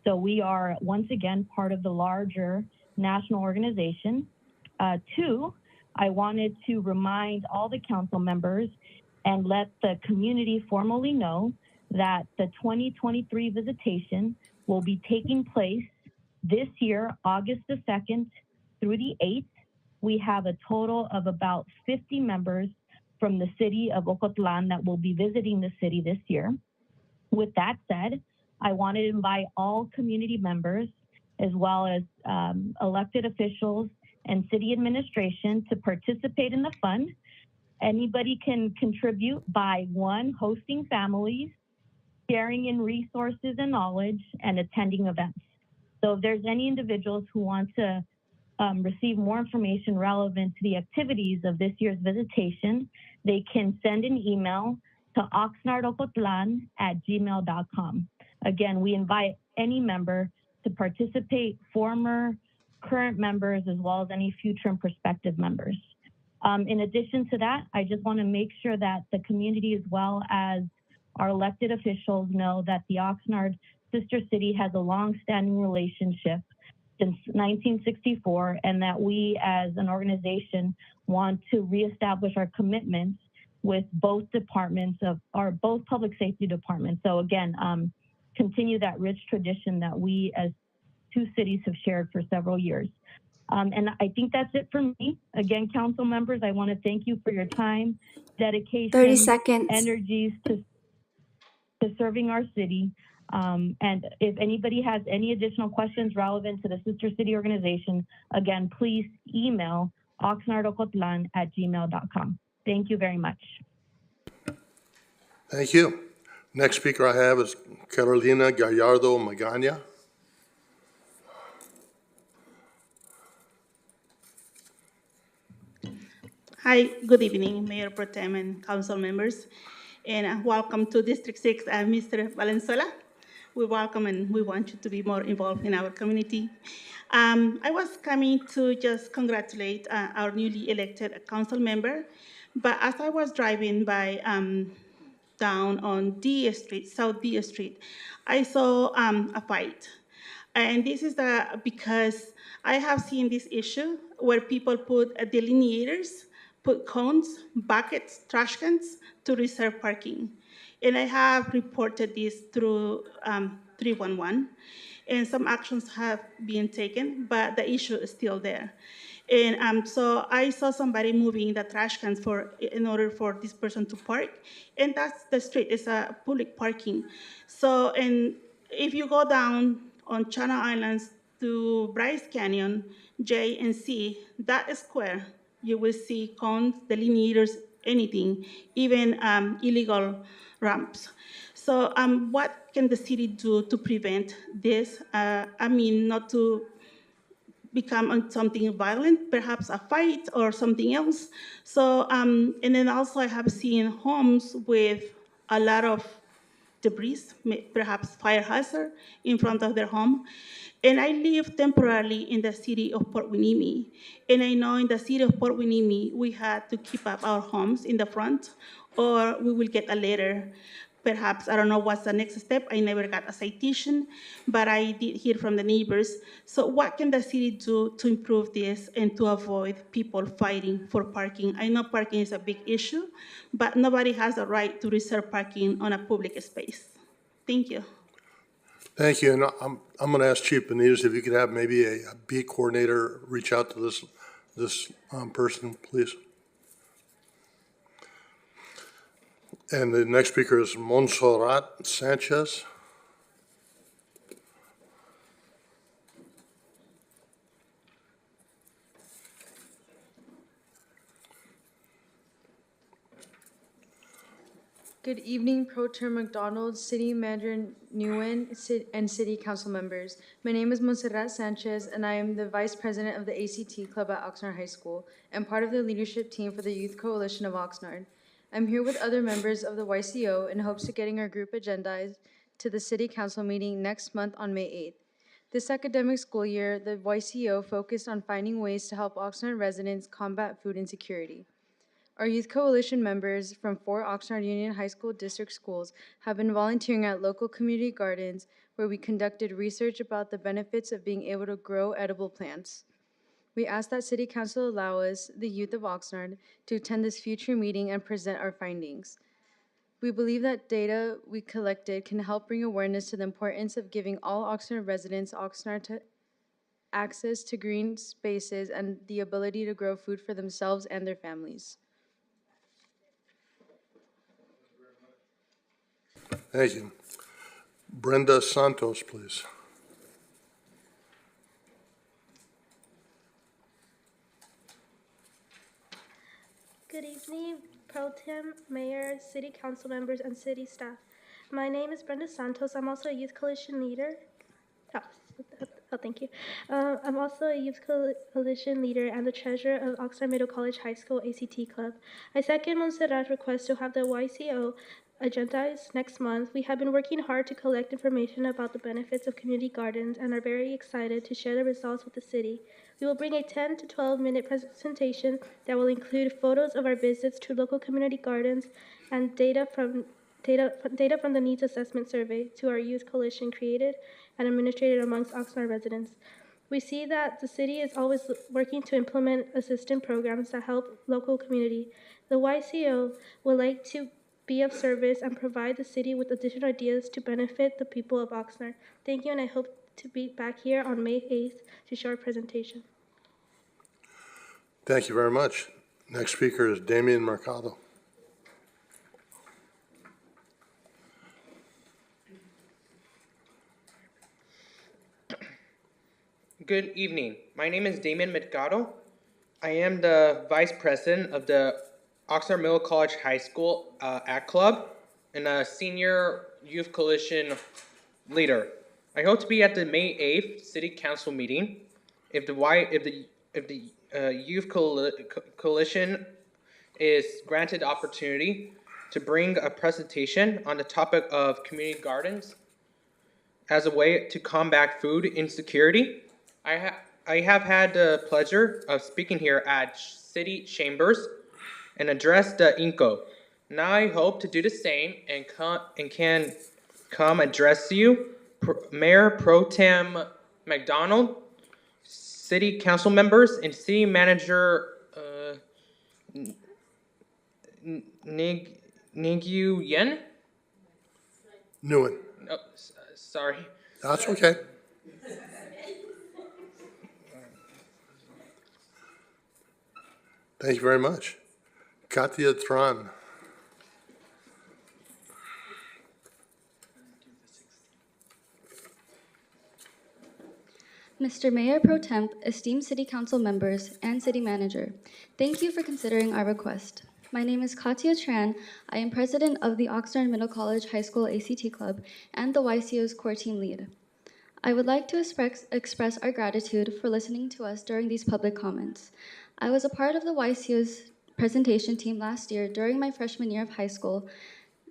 So we are once again part of the larger national organization. Two, I wanted to remind all the council members and let the community formally know that the 2023 visitation will be taking place this year, August the 2nd through the 8th. We have a total of about 50 members from the city of Ocotlan that will be visiting the city this year. With that said, I want to invite all community members as well as elected officials and city administration to participate in the fund. Anybody can contribute by one, hosting families, sharing in resources and knowledge, and attending events. So if there's any individuals who want to receive more information relevant to the activities of this year's visitation, they can send an email to oxnardocotlan@gmail.com. Again, we invite any member to participate, former, current members, as well as any future and prospective members. In addition to that, I just want to make sure that the community as well as our elected officials know that the Oxnard sister city has a long-standing relationship since 1964, and that we as an organization want to reestablish our commitments with both departments of our both public safety departments. So again, continue that rich tradition that we as two cities have shared for several years. And I think that's it for me. Again, council members, I want to thank you for your time, dedication, 30 seconds. energies to serving our city. And if anybody has any additional questions relevant to the sister city organization, again, please email oxnardocotlan@gmail.com. Thank you very much. Thank you. Next speaker I have is Carolina Gallardo Magana. Hi, good evening, Mayor Pro Tem and council members, and welcome to District 6, Mr. Valenzuela. We welcome and we want you to be more involved in our community. I was coming to just congratulate our newly elected council member, but as I was driving by down on D Street, South D Street, I saw a fight. And this is because I have seen this issue where people put delineators, put cones, buckets, trash cans to reserve parking. And I have reported this through 311, and some actions have been taken, but the issue is still there. And so I saw somebody moving the trash cans in order for this person to park, and that's the street, it's a public parking. So, and if you go down on Channel Islands to Bryce Canyon, J and C, that square, you will see cones, delineators, anything, even illegal ramps. So what can the city do to prevent this? Not to become something violent, perhaps a fight or something else. So, and then also I have seen homes with a lot of debris, perhaps fire hazard in front of their home. And I live temporarily in the city of Port Hueneme. And I know in the city of Port Hueneme, we had to keep up our homes in the front, or we will get a letter. Perhaps, I don't know what's the next step. I never got a citation, but I did hear from the neighbors. So what can the city do to improve this and to avoid people fighting for parking? I know parking is a big issue, but nobody has a right to reserve parking on a public space. Thank you. Thank you. And I'm going to ask Chief Benitez if you could have maybe a beat coordinator reach out to this person, please. And the next speaker is Montserrat Sanchez. Good evening, Pro Tem McDonald, City Manager Nguyen, and City Council members. My name is Montserrat Sanchez, and I am the Vice President of the ACT Club at Oxnard High School and part of the leadership team for the Youth Coalition of Oxnard. I'm here with other members of the YCO in hopes of getting our group agendized to the City Council meeting next month on May 8th. This academic school year, the YCO focused on finding ways to help Oxnard residents combat food insecurity. Our Youth Coalition members from 4 Oxnard Union High School district schools have been volunteering at local community gardens where we conducted research about the benefits of being able to grow edible plants. We ask that City Council allow us, the youth of Oxnard, to attend this future meeting and present our findings. We believe that data we collected can help bring awareness to the importance of giving all Oxnard residents access to green spaces and the ability to grow food for themselves and their families. Thank you. Brenda Santos, please. Good evening, Pro Tem, Mayor, City Council members, and City staff. My name is Brenda Santos. I'm also a Youth Coalition leader. Thank you. I'm also a Youth Coalition leader and the treasurer of Oxnard Middle College High School ACT Club. I second Montserrat's request to have the YCO agendized next month. We have been working hard to collect information about the benefits of community gardens and are very excited to share the results with the city. We will bring a 10 to 12 minute presentation that will include photos of our visits to local community gardens and data from the Needs Assessment Survey to our Youth Coalition created and administrated amongst Oxnard residents. We see that the city is always working to implement assistance programs that help local community. The YCO would like to be of service and provide the city with additional ideas to benefit the people of Oxnard. Thank you, and I hope to be back here on May 8th to show our presentation. Thank you very much. Next speaker is Damian Mercado. Good evening. My name is Damon Mercado. I am the Vice President of the Oxnard Middle College High School ACT Club and a Senior Youth Coalition leader. I hope to be at the May 8th City Council meeting. If the Youth Coalition is granted the opportunity to bring a presentation on the topic of community gardens as a way to combat food insecurity. I have had the pleasure of speaking here at City Chambers and address the INCO. Now I hope to do the same and can come address you, Mayor Pro Tem McDonald, City Council members, and City Manager Ningyu Yen? Nguyen. Oh, sorry. That's okay. Thank you very much. Katia Tran. Mr. Mayor Pro Temp, esteemed City Council members, and City Manager, thank you for considering our request. My name is Katia Tran. I am president of the Oxnard Middle College High School ACT Club and the YCO's core team lead. I would like to express our gratitude for listening to us during these public comments. I was a part of the YCO's presentation team last year during my freshman year of high school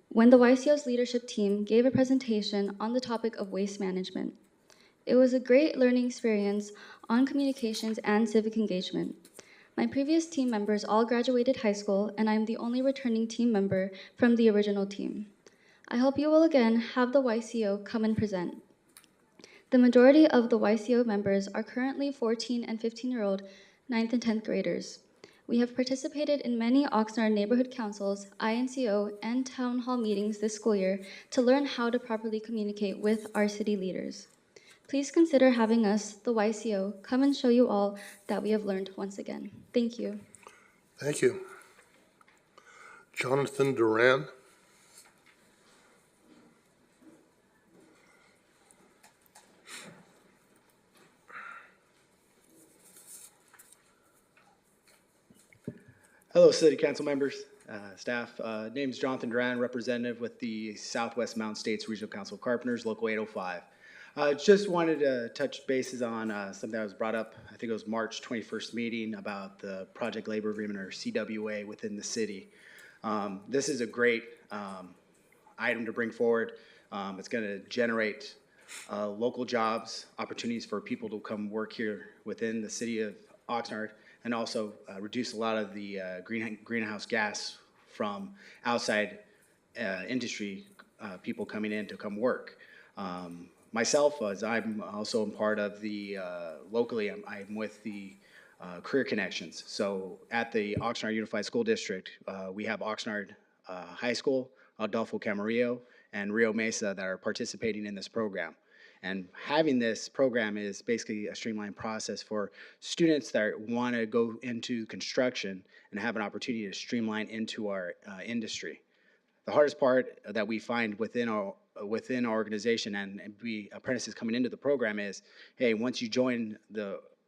when the YCO's leadership team gave a presentation on the topic of waste management. It was a great learning experience on communications and civic engagement. My previous team members all graduated high school, and I'm the only returning team member from the original team. I hope you will again have the YCO come and present. The majority of the YCO members are currently 14 and 15-year-old 9th and 10th graders. We have participated in many Oxnard neighborhood councils, INCO, and town hall meetings this school year to learn how to properly communicate with our city leaders. Please consider having us, the YCO, come and show you all that we have learned once again. Thank you. Thank you. Jonathan Duran. Hello, City Council members, staff. Name is Jonathan Duran, representative with the Southwest Mountain States Regional Council of Carpenters, Local 805. Just wanted to touch bases on something that was brought up, I think it was March 21st meeting about the Project Labor Agreement, or CWA, within the city. This is a great item to bring forward. It's going to generate local jobs, opportunities for people to come work here within the city of Oxnard, and also reduce a lot of the greenhouse gas from outside industry people coming in to come work. Myself, as I'm also a part of the, locally, I'm with the Career Connections. So at the Oxnard Unified School District, we have Oxnard High School, Adolfo Camarillo, and Rio Mesa that are participating in this program. And having this program is basically a streamlined process for students that want to go into construction and have an opportunity to streamline into our industry. The hardest part that we find within our organization and we apprentices coming into the program is, hey, once you join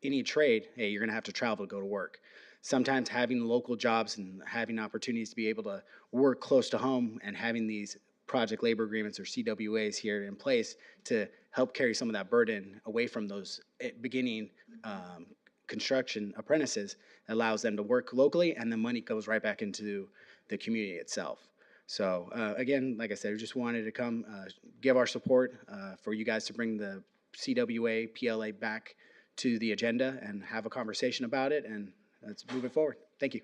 any trade, hey, you're going to have to travel to go to work. Sometimes having local jobs and having opportunities to be able to work close to home and having these project labor agreements or CWAs here in place to help carry some of that burden away from those beginning construction apprentices allows them to work locally, and the money goes right back into the community itself. So again, like I said, we just wanted to come give our support for you guys to bring the CWA, PLA back to the agenda and have a conversation about it, and let's move it forward. Thank you.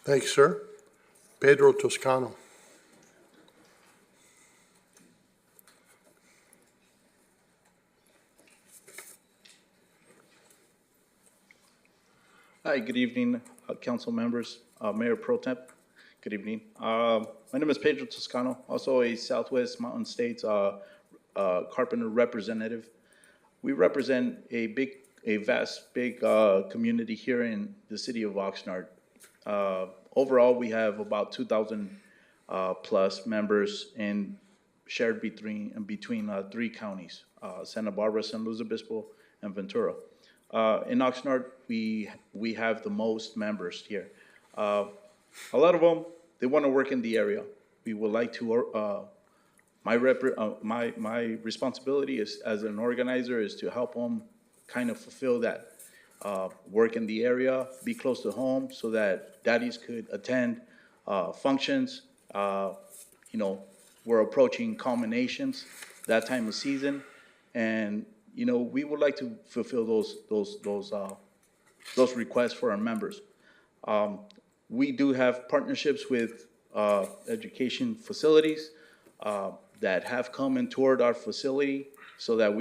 Thank you, sir. Pedro Toscano. Hi, good evening, council members, Mayor Pro Temp. Good evening. My name is Pedro Toscano, also a Southwest Mountain States carpenter representative. We represent a vast, big community here in the city of Oxnard. Overall, we have about 2,000 plus members shared between three counties, Santa Barbara, San Luis Obispo, and Ventura. In Oxnard, we have the most members here. A lot of them, they want to work in the area. We would like to, my responsibility is, as an organizer, is to help them kind of fulfill that, work in the area, be close to home so that daddies could attend functions. You know, we're approaching culminations that time of season, and you know, we would like to fulfill those requests for our members. We do have partnerships with education facilities that have come and toured our facility so that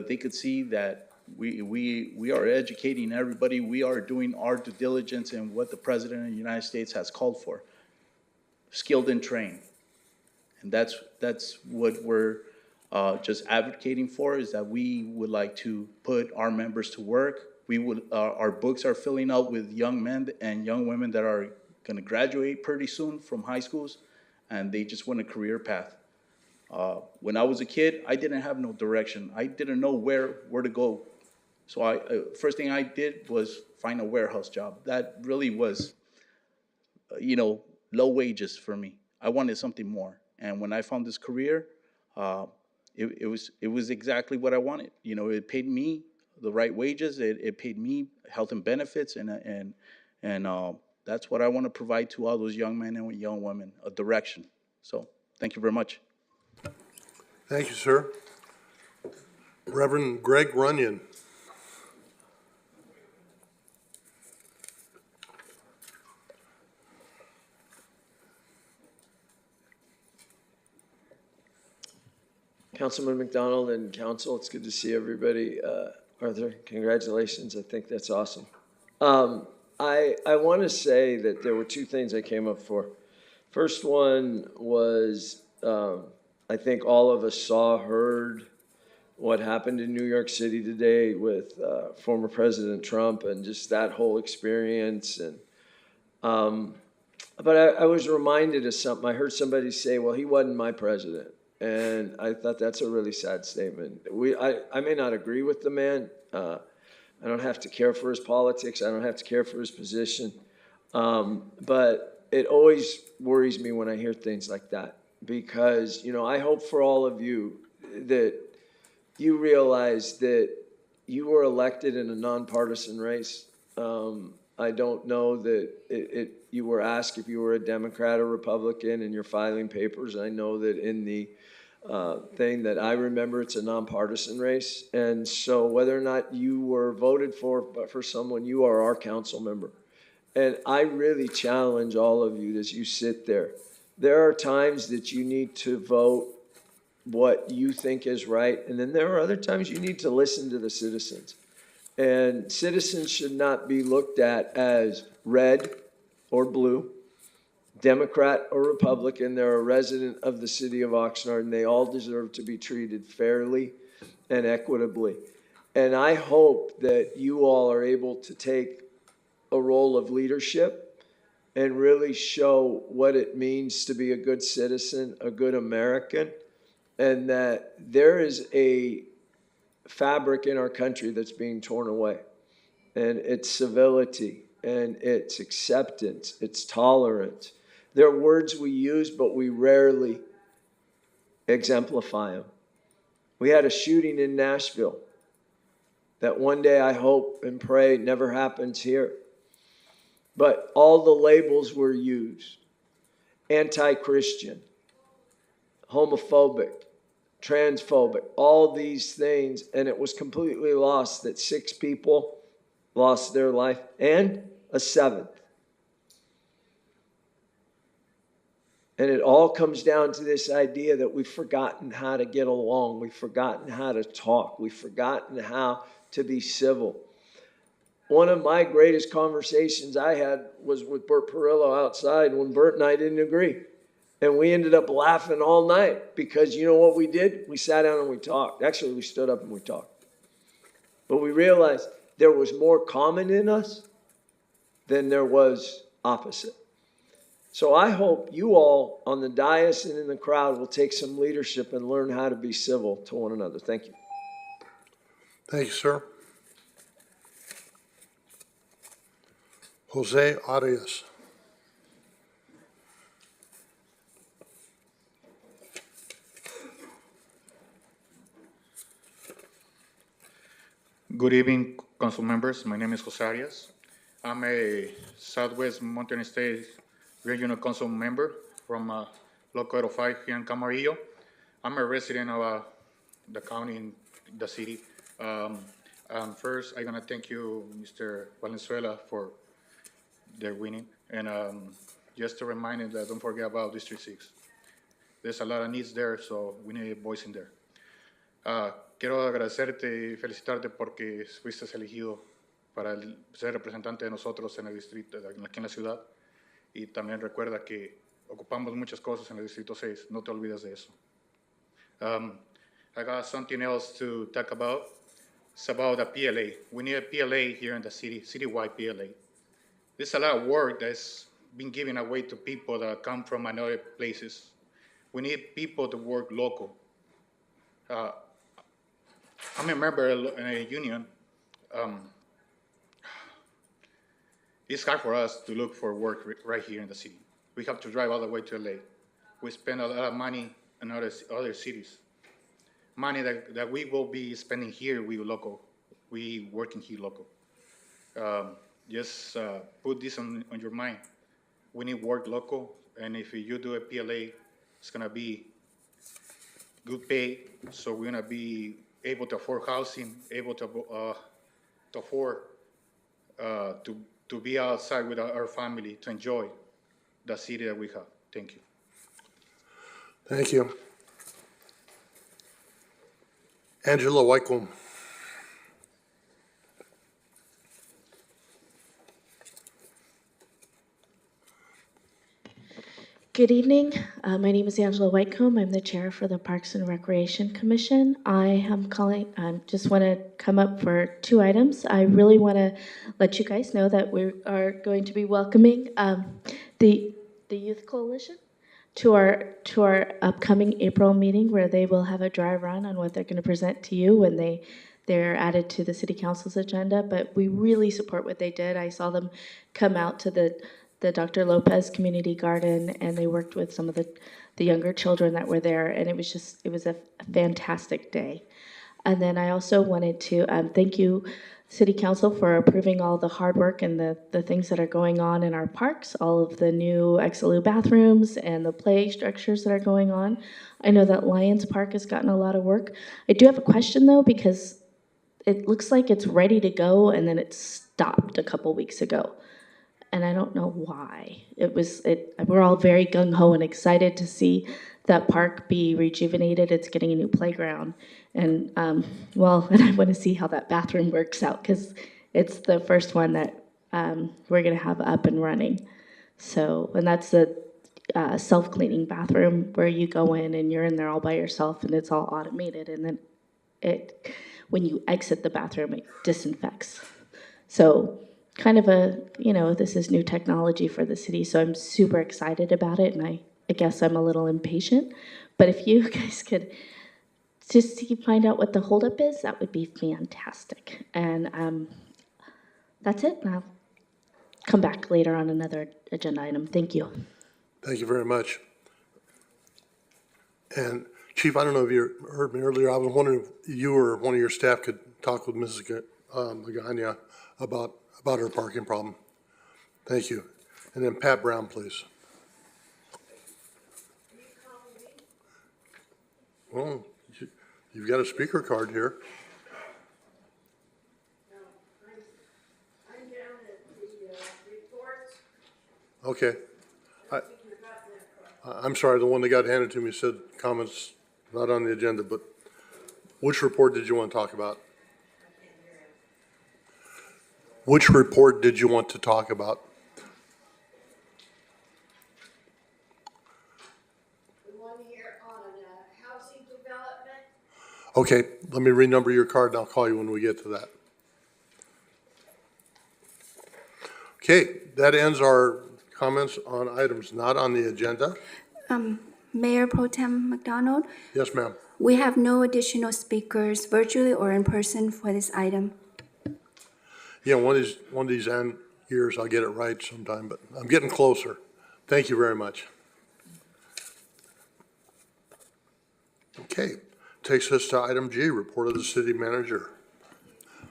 they could see that we are educating everybody. We are doing our due diligence in what the President of the United States has called for, skilled and trained. And that's what we're just advocating for, is that we would like to put our members to work. Our books are filling up with young men and young women that are going to graduate pretty soon from high schools, and they just want a career path. When I was a kid, I didn't have no direction. I didn't know where to go. So first thing I did was find a warehouse job. That really was, you know, low wages for me. I wanted something more. And when I found this career, it was exactly what I wanted. You know, it paid me the right wages. It paid me health and benefits, and that's what I want to provide to all those young men and young women, a direction. So thank you very much. Thank you, sir. Reverend Greg Runyon. Councilman McDonald and council, it's good to see everybody. Arthur, congratulations. I think that's awesome. I want to say that there were two things I came up for. First one was, I think all of us heard what happened in New York City today with former President Trump and just that whole experience. And but I was reminded of something. I heard somebody say, well, he wasn't my president. And I thought that's a really sad statement. I may not agree with the man. I don't have to care for his politics. I don't have to care for his position. But it always worries me when I hear things like that, because, you know, I hope for all of you that you realize that you were elected in a nonpartisan race. I don't know that you were asked if you were a Democrat or Republican in your filing papers. I know that in the thing that I remember. It's a nonpartisan race. And so whether or not you were voted for someone, you are our council member. And I really challenge all of you as you sit there. There are times that you need to vote what you think is right. And then there are other times you need to listen to the citizens. And citizens should not be looked at as red or blue, Democrat or Republican. They're a resident of the city of Oxnard, and they all deserve to be treated fairly and equitably. And I hope that you all are able to take a role of leadership and really show what it means to be a good citizen, a good American, and that there is a fabric in our country that's being torn away. And it's civility, and it's acceptance, it's tolerance. They're words we use, but we rarely exemplify them. We had a shooting in Nashville that one day I hope and pray never happens here. But all the labels were used: anti-Christian, homophobic, transphobic, all these things, and it was completely lost that 6 people lost their life and a 7th. And it all comes down to this idea that we've forgotten how to get along. We've forgotten how to talk. We've forgotten how to be civil. One of my greatest conversations I had was with Bert Perillo outside when Bert and I didn't agree. And we ended up laughing all night because you know what we did? We sat down and we talked. Actually, we stood up and we talked. But we realized there was more common in us than there was opposite. So I hope you all on the dais and in the crowd will take some leadership and learn how to be civil to one another. Thank you. Thank you, sir. Jose Arias. Good evening, council members. My name is Jose Arias. I'm a Southwest Mountain State Regional Council member from Local 805 here in Camarillo. I'm a resident of the county and the city. First, I'm gonna thank you, Mr. Valenzuela, for their winning. And just to remind you that don't forget about District 6. There's a lot of needs there, so we need a voice in there. Quiero agradecerte y felicitarte porque fuiste elegido para ser representante de nosotros en el distrito, aquí en la ciudad. Y también recuerda que ocupamos muchas cosas en el Distrito 6. No te olvides de eso. I got something else to talk about. It's about the PLA. We need a PLA here in the city, citywide PLA. There's a lot of work that's been given away to people that come from other places. We need people to work local. I'm a member in a union. It's hard for us to look for work right here in the city. We have to drive all the way to LA. We spend a lot of money in other cities. Money that we will be spending here, we working here local. Just put this on your mind. We need work local, and if you do a PLA, it's gonna be good pay, so we're gonna be able to afford housing, able to afford to be outside with our family, to enjoy the city that we have. Thank you. Thank you. Angela Wycombe. Good evening. My name is Angela Whitecomb. I'm the chair for the Parks and Recreation Commission. I just want to come up for 2 items. I really want to let you guys know that we are going to be welcoming the Youth Coalition to our upcoming April meeting, where they will have a dry run on what they're going to present to you when they're added to the City Council's agenda. But we really support what they did. I saw them come out to the Dr. Lopez Community Garden, and they worked with some of the younger children that were there, and it was a fantastic day. And then I also wanted to thank you City Council for approving all the hard work and the things that are going on in our parks, all of the new XLU bathrooms and the play structures that are going on. I know that Lions Park has gotten a lot of work. I do have a question though, because it looks like it's ready to go and then it stopped a couple weeks ago. And I don't know why. We're all very gung-ho and excited to see that park be rejuvenated. It's getting a new playground. And, and I want to see how that bathroom works out, because it's the first one that we're going to have up and running. So, and that's the self-cleaning bathroom where you go in and you're in there all by yourself and it's all automated. And then when you exit the bathroom, it disinfects. So, kind of this is new technology for the city, so I'm super excited about it, and I guess I'm a little impatient. But if you guys could just find out what the holdup is, that would be fantastic. And that's it. And I'll come back later on another agenda item. Thank you. Thank you very much. And Chief, I don't know if you heard me earlier. I was wondering if you or one of your staff could talk with Mrs. Magana about her parking problem. Thank you. And then Pat Brown, please. Well, you've got a speaker card here. I'm down at the reports. Okay. I'm sorry, the one that got handed to me said comments not on the agenda, but which report did you want to talk about? Which report did you want to talk about? The one here on housing development. Okay, let me renumber your card and I'll call you when we get to that. Okay, that ends our comments on items not on the agenda. Mayor Pro Tem McDonald, Yes, ma'am. we have no additional speakers virtually or in person for this item. Yeah, one of these years I'll get it right sometime, but I'm getting closer. Thank you very much. Okay, takes us to item G, report of the city manager.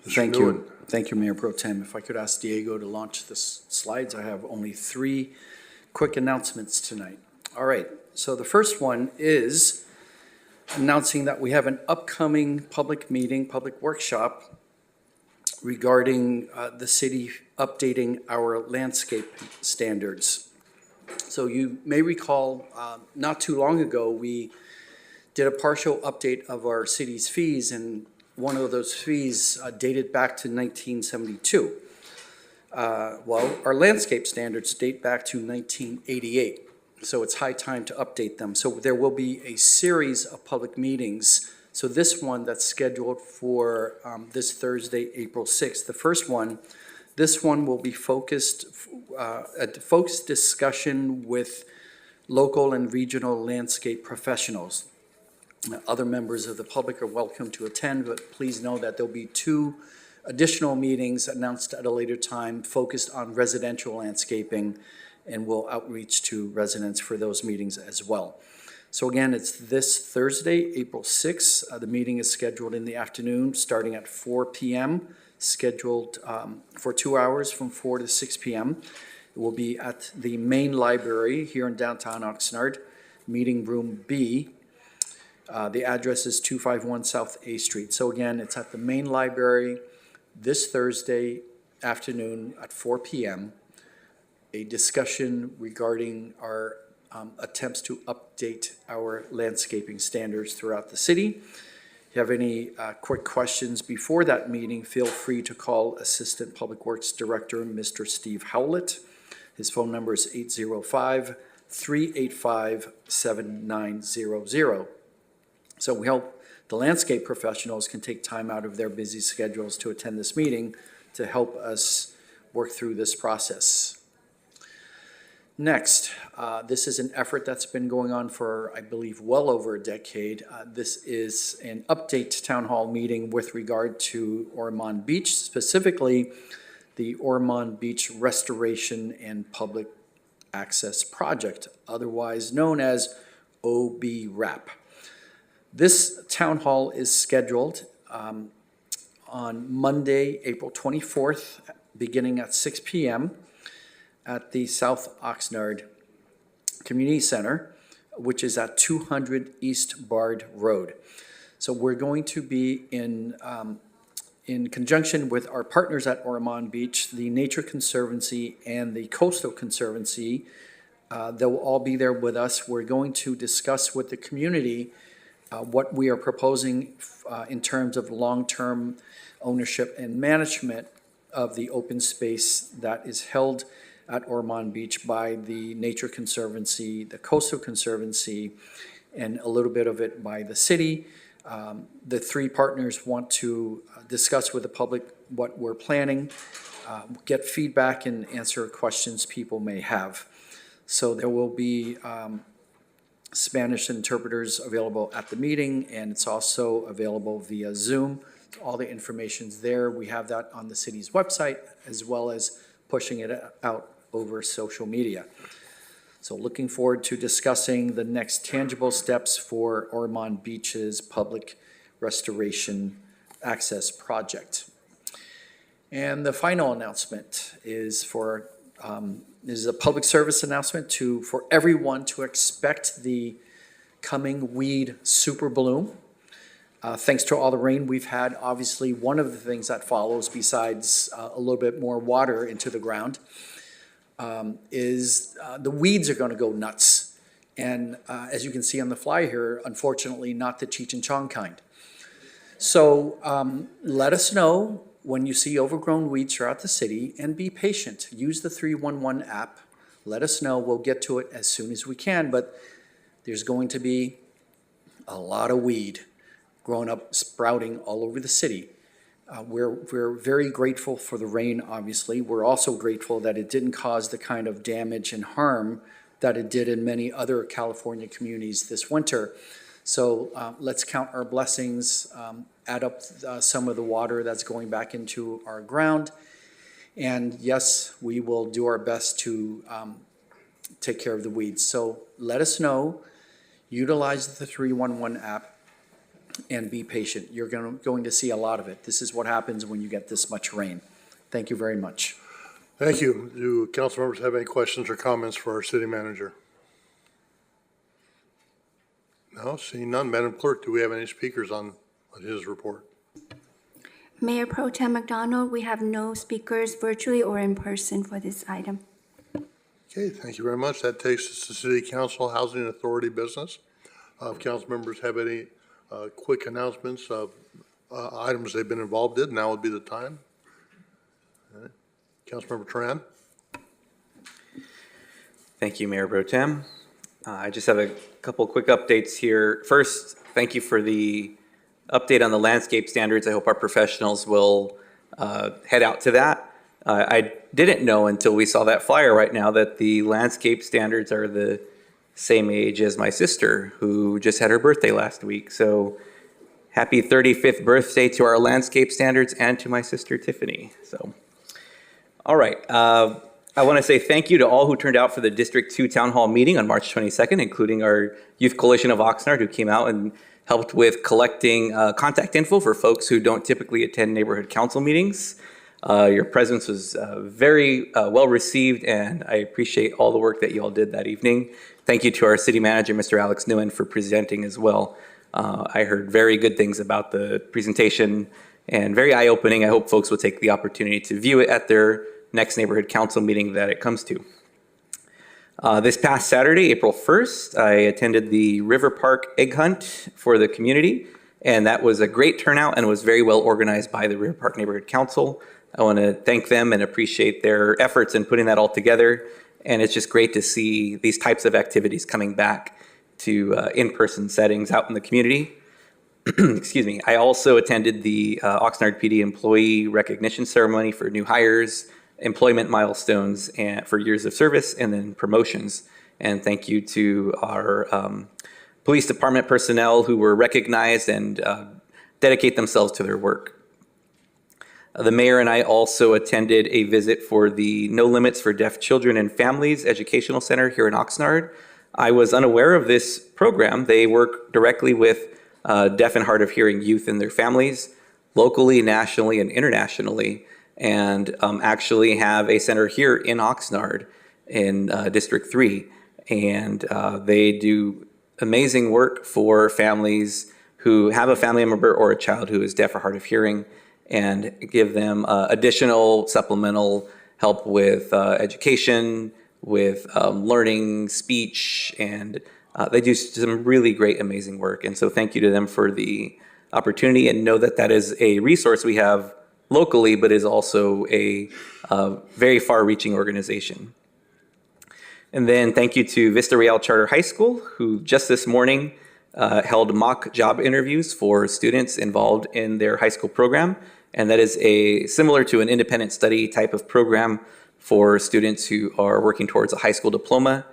Mr. Thank Nguyen. you. Thank you, Mayor Pro Tem. If I could ask Diego to launch the slides, I have only 3 quick announcements tonight. All right, so the first one is announcing that we have an upcoming public meeting, public workshop regarding the city updating our landscape standards. So you may recall, not too long ago, we did a partial update of our city's fees, and one of those fees dated back to 1972. Well, our landscape standards date back to 1988, so it's high time to update them. So there will be a series of public meetings. So this one that's scheduled for this Thursday, April 6th, the first one, this one will be focused, a focused discussion with local and regional landscape professionals. Other members of the public are welcome to attend, but please know that there'll be 2 additional meetings announced at a later time focused on residential landscaping, and we'll outreach to residents for those meetings as well. So again, it's this Thursday, April 6th. The meeting is scheduled in the afternoon, starting at 4 p.m., scheduled for 2 hours from 4 to 6 p.m. It will be at the main library here in downtown Oxnard, meeting room B. The address is 251 South A Street. So again, it's at the main library this Thursday afternoon at 4 p.m. A discussion regarding our attempts to update our landscaping standards throughout the city. If you have any quick questions before that meeting, feel free to call Assistant Public Works Director, Mr. Steve Howlett. His phone number is 805-385-7900. So we hope the landscape professionals can take time out of their busy schedules to attend this meeting to help us work through this process. Next, this is an effort that's been going on for, I believe, well over a decade. This is an update town hall meeting with regard to Ormond Beach, specifically the Ormond Beach Restoration and Public Access Project, otherwise known as OBRAP. This town hall is scheduled on Monday, April 24th, beginning at 6 p.m. at the South Oxnard Community Center, which is at 200 East Bard Road. So we're going to be in conjunction with our partners at Ormond Beach, the Nature Conservancy and the Coastal Conservancy. They'll all be there with us. We're going to discuss with the community what we are proposing in terms of long-term ownership and management of the open space that is held at Ormond Beach by the Nature Conservancy, the Coastal Conservancy, and a little bit of it by the city. The three partners want to discuss with the public what we're planning, get feedback, and answer questions people may have. So there will be Spanish interpreters available at the meeting, and it's also available via Zoom. All the information's there. We have that on the city's website, as well as pushing it out over social media. So looking forward to discussing the next tangible steps for Ormond Beach's public restoration access project. And the final announcement is for this is a public service announcement for everyone to expect the coming weed super bloom. Thanks to all the rain we've had, obviously one of the things that follows, besides a little bit more water into the ground, is the weeds are going to go nuts. And as you can see on the fly here, unfortunately, not the Cheech and Chong kind. So let us know when you see overgrown weeds throughout the city, and be patient. Use the 311 app. Let us know. We'll get to it as soon as we can, but there's going to be a lot of weed growing up, sprouting all over the city. We're very grateful for the rain, obviously. We're also grateful that it didn't cause the kind of damage and harm that it did in many other California communities this winter. So let's count our blessings, add up some of the water that's going back into our ground. And yes, we will do our best to take care of the weeds. So let us know, utilize the 311 app, and be patient. You're going to see a lot of it. This is what happens when you get this much rain. Thank you very much. Thank you. Do council members have any questions or comments for our city manager? No, seeing none. Madam Clerk, do we have any speakers on his report? Mayor Pro Tem McDonald, we have no speakers virtually or in person for this item. Okay, thank you very much. That takes us to City Council Housing Authority business. If council members have any quick announcements of items they've been involved in, now would be the time. All right. Councilmember Tran. Thank you, Mayor Pro Tem. I just have a couple quick updates here. First, thank you for the update on the landscape standards. I hope our professionals will head out to that. I didn't know until we saw that flyer right now that the landscape standards are the same age as my sister, who just had her birthday last week. So happy 35th birthday to our landscape standards and to my sister Tiffany. So, all right. I want to say thank you to all who turned out for the District 2 Town Hall meeting on March 22nd, including our Youth Coalition of Oxnard, who came out and helped with collecting contact info for folks who don't typically attend neighborhood council meetings. Your presence was very well received, and I appreciate all the work that you all did that evening. Thank you to our city manager, Mr. Alex Nguyen, for presenting as well. I heard very good things about the presentation and very eye-opening. I hope folks will take the opportunity to view it at their next neighborhood council meeting that it comes to. This past Saturday, April 1st, I attended the River Park Egg Hunt for the community, and that was a great turnout and was very well organized by the River Park Neighborhood Council. I want to thank them and appreciate their efforts in putting that all together, and it's just great to see these types of activities coming back to in-person settings out in the community. Excuse me. I also attended the Oxnard PD employee recognition ceremony for new hires, employment milestones and for years of service, and then promotions. And thank you to our police department personnel who were recognized and dedicate themselves to their work. The mayor and I also attended a visit for the No Limits for Deaf Children and Families Educational Center here in Oxnard. I was unaware of this program. They work directly with deaf and hard of hearing youth and their families. locally, nationally, and internationally, and actually have a center here in Oxnard in District 3. And they do amazing work for families who have a family member or a child who is deaf or hard of hearing, and give them additional supplemental help with education, with learning speech, and they do some really great, amazing work. And so thank you to them for the opportunity, and know that that is a resource we have locally, but is also a very far-reaching organization. And then thank you to Vista Real Charter High School, who just this morning held mock job interviews for students involved in their high school program. And that is similar to an independent study type of program for students who are working towards a high school diploma.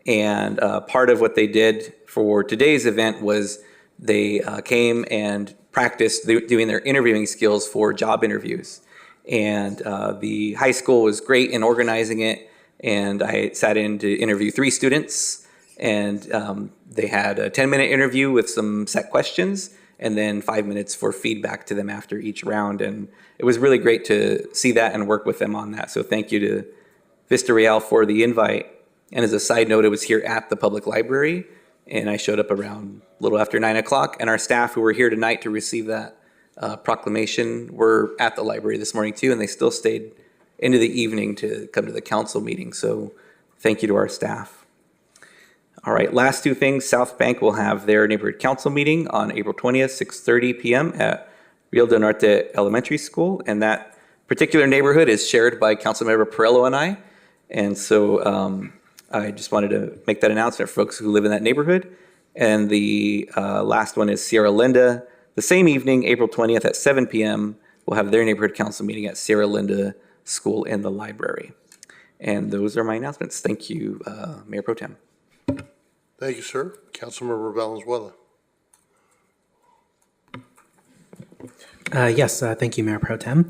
And part of what they did for today's event was they came and practiced doing their interviewing skills for job interviews. And the high school was great in organizing it. And I sat in to interview 3 students, and they had a 10-minute interview with some set questions, and then 5 minutes for feedback to them after each round. And it was really great to see that and work with them on that. So thank you to Vista Real for the invite. And as a side note, it was here at the public library, and I showed up around a little after 9 o'clock, and our staff who were here tonight to receive that proclamation were at the library this morning too, and they still stayed into the evening to come to the council meeting. So thank you to our staff. All right, last 2 things. South Bank will have their neighborhood council meeting on April 20th, 6:30 p.m. at Rio del Norte Elementary School. And that particular neighborhood is shared by Councilmember Perello and I. And so I just wanted to make that announcement for folks who live in that neighborhood. And the last one is Sierra Linda. The same evening, April 20th at 7 p.m., we'll have their neighborhood council meeting at Sierra Linda School in the library. And those are my announcements. Thank you, Mayor Pro Tem. Thank you, sir. Councilmember Valenzuela. Yes, thank you, Mayor Pro Tem.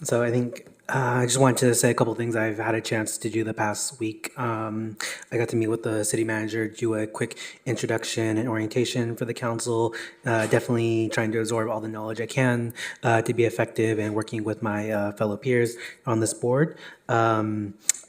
So I think I just wanted to say a couple things I've had a chance to do the past week. I got to meet with the city manager, do a quick introduction and orientation for the council, definitely trying to absorb all the knowledge I can to be effective and working with my fellow peers on this board.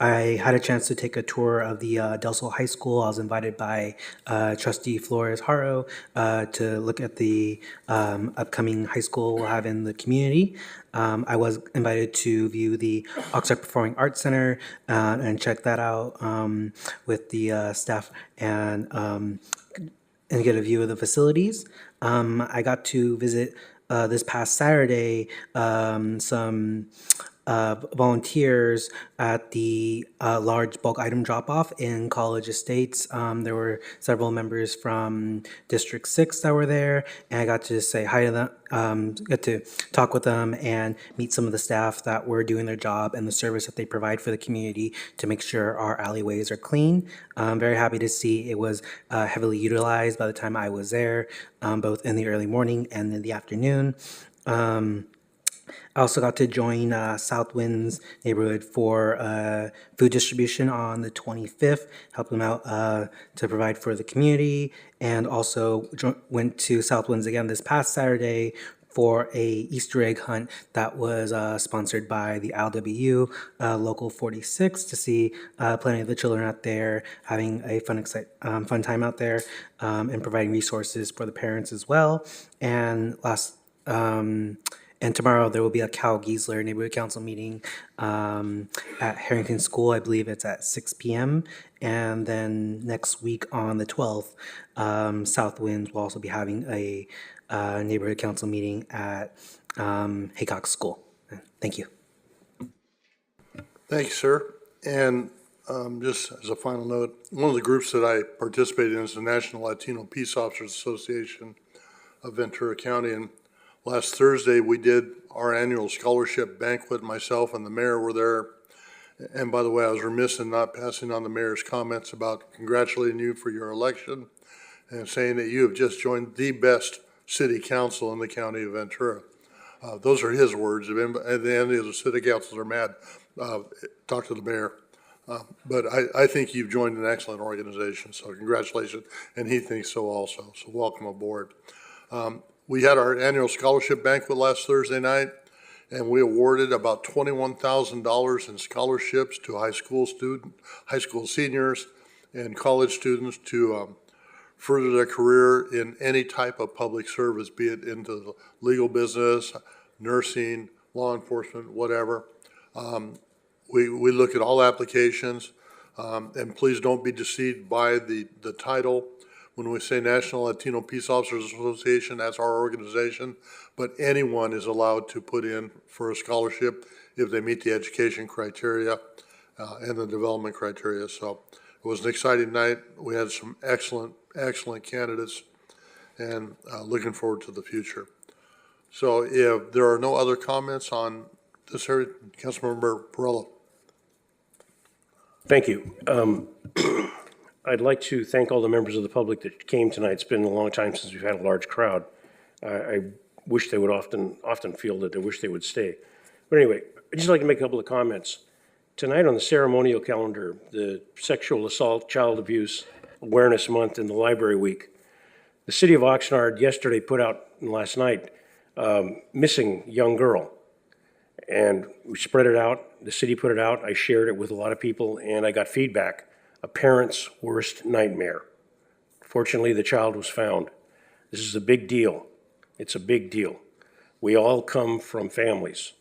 I had a chance to take a tour of the Del Sol High School. I was invited by Trustee Flores Haro to look at the upcoming high school we'll have in the community. I was invited to view the Oxnard Performing Arts Center and check that out with the staff and get a view of the facilities. I got to visit this past Saturday some volunteers at the large bulk item drop-off in College Estates. There were several members from District 6 that were there, and I got to say hi to them, got to talk with them and meet some of the staff that were doing their job and the service that they provide for the community to make sure our alleyways are clean. I'm very happy to see it was heavily utilized by the time I was there, both in the early morning and in the afternoon. I also got to join Southwind's neighborhood for food distribution on the 25th, help them out to provide for the community, and also went to Southwind's again this past Saturday for a Easter egg hunt that was sponsored by the LWU Local 46 to see plenty of the children out there having a fun time out there and providing resources for the parents as well. And tomorrow there will be a Cal Giesler neighborhood council meeting at Harrington School. I believe it's at 6 p.m. And then next week on the 12th, Southwinds will also be having a neighborhood council meeting at Haycock School. Thank you. Thank you, sir. And just as a final note, one of the groups that I participated in is the National Latino Peace Officers Association of Ventura County. And last Thursday, we did our annual scholarship banquet. Myself and the mayor were there. And by the way, I was remiss in not passing on the mayor's comments about congratulating you for your election and saying that you have just joined the best city council in the county of Ventura. Those are his words. If any of the city councils are mad, talk to the mayor. But I think you've joined an excellent organization, so congratulations. And he thinks so also. So welcome aboard. We had our annual scholarship banquet last Thursday night, and we awarded about $21,000 in scholarships to high school seniors and college students to further their career in any type of public service, be it into the legal business, nursing, law enforcement, whatever. We look at all applications, and please don't be deceived by the title. When we say National Latino Peace Officers Association, that's our organization, but anyone is allowed to put in for a scholarship if they meet the education criteria and the development criteria. So it was an exciting night. We had some excellent candidates, and looking forward to the future. So if there are no other comments on this area, Councilmember Perrello. Thank you. I'd like to thank all the members of the public that came tonight. It's been a long time since we've had a large crowd. I wish they would often feel that they wish they would stay. But anyway, I'd just like to make a couple of comments. Tonight on the ceremonial calendar, the Sexual Assault, Child Abuse Awareness Month and the Library Week, the city of Oxnard yesterday put out, last night, missing young girl. And we spread it out. The city put it out. I shared it with a lot of people, and I got feedback. A parent's worst nightmare. Fortunately, the child was found. This is a big deal. It's a big deal. We all come from families.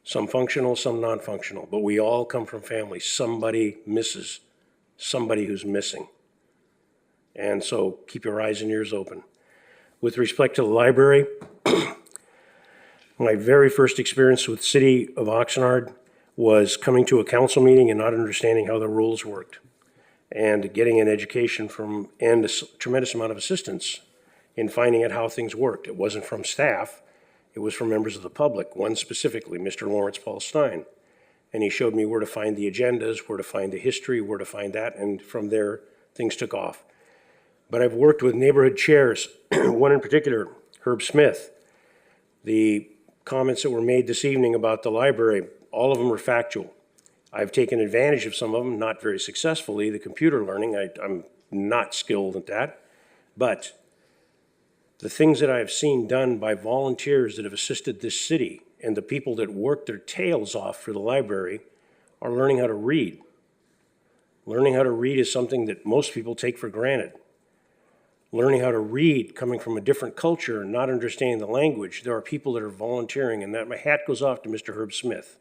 Some functional, some non-functional, but we all come from families. Somebody misses somebody who's missing. And so keep your eyes and ears open. With respect to the library, my very first experience with the city of Oxnard was coming to a council meeting and not understanding how the rules worked, and getting an education from, and a tremendous amount of assistance in finding out how things worked. It wasn't from staff, it was from members of the public, one specifically, Mr. Lawrence Paul Stein. And he showed me where to find the agendas, where to find the history, where to find that, and from there, things took off. But I've worked with neighborhood chairs, one in particular, Herb Smith. The comments that were made this evening about the library, all of them are factual. I've taken advantage of some of them, not very successfully, the computer learning. I'm not skilled at that. But the things that I've seen done by volunteers that have assisted this city and the people that work their tails off for the library are learning how to read. Learning how to read is something that most people take for granted. Learning how to read, coming from a different culture and not understanding the language, there are people that are volunteering, and that my hat goes off to Mr. Herb Smith.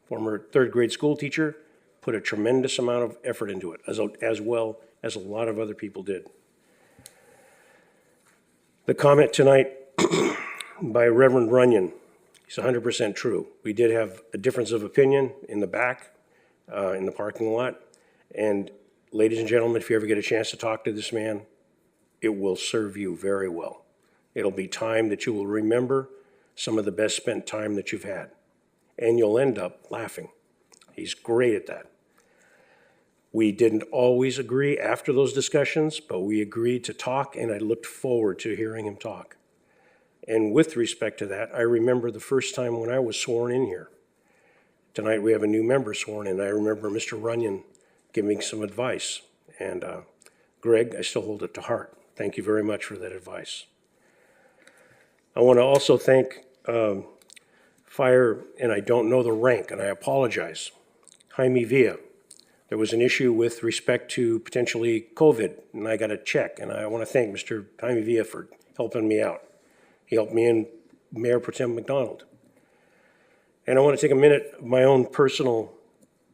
Former third grade school teacher, put a tremendous amount of effort into it, as well as a lot of other people did. The comment tonight by Reverend Runyon is 100% true. We did have a difference of opinion in the back, in the parking lot. And ladies and gentlemen, if you ever get a chance to talk to this man, it will serve you very well. It'll be time that you will remember, some of the best spent time that you've had. And you'll end up laughing. He's great at that. We didn't always agree after those discussions, but we agreed to talk, and I looked forward to hearing him talk. And with respect to that, I remember the first time when I was sworn in here. Tonight we have a new member sworn in. I remember Mr. Runyon giving some advice. And Greg, I still hold it to heart. Thank you very much for that advice. I want to also thank Fire, and I don't know the rank, and I apologize, Jaime Villa. There was an issue with respect to potentially COVID, and I got a check, and I want to thank Mr. Jaime Villa for helping me out. He helped me and Mayor Pro Tem McDonald. And I want to take a minute of my own personal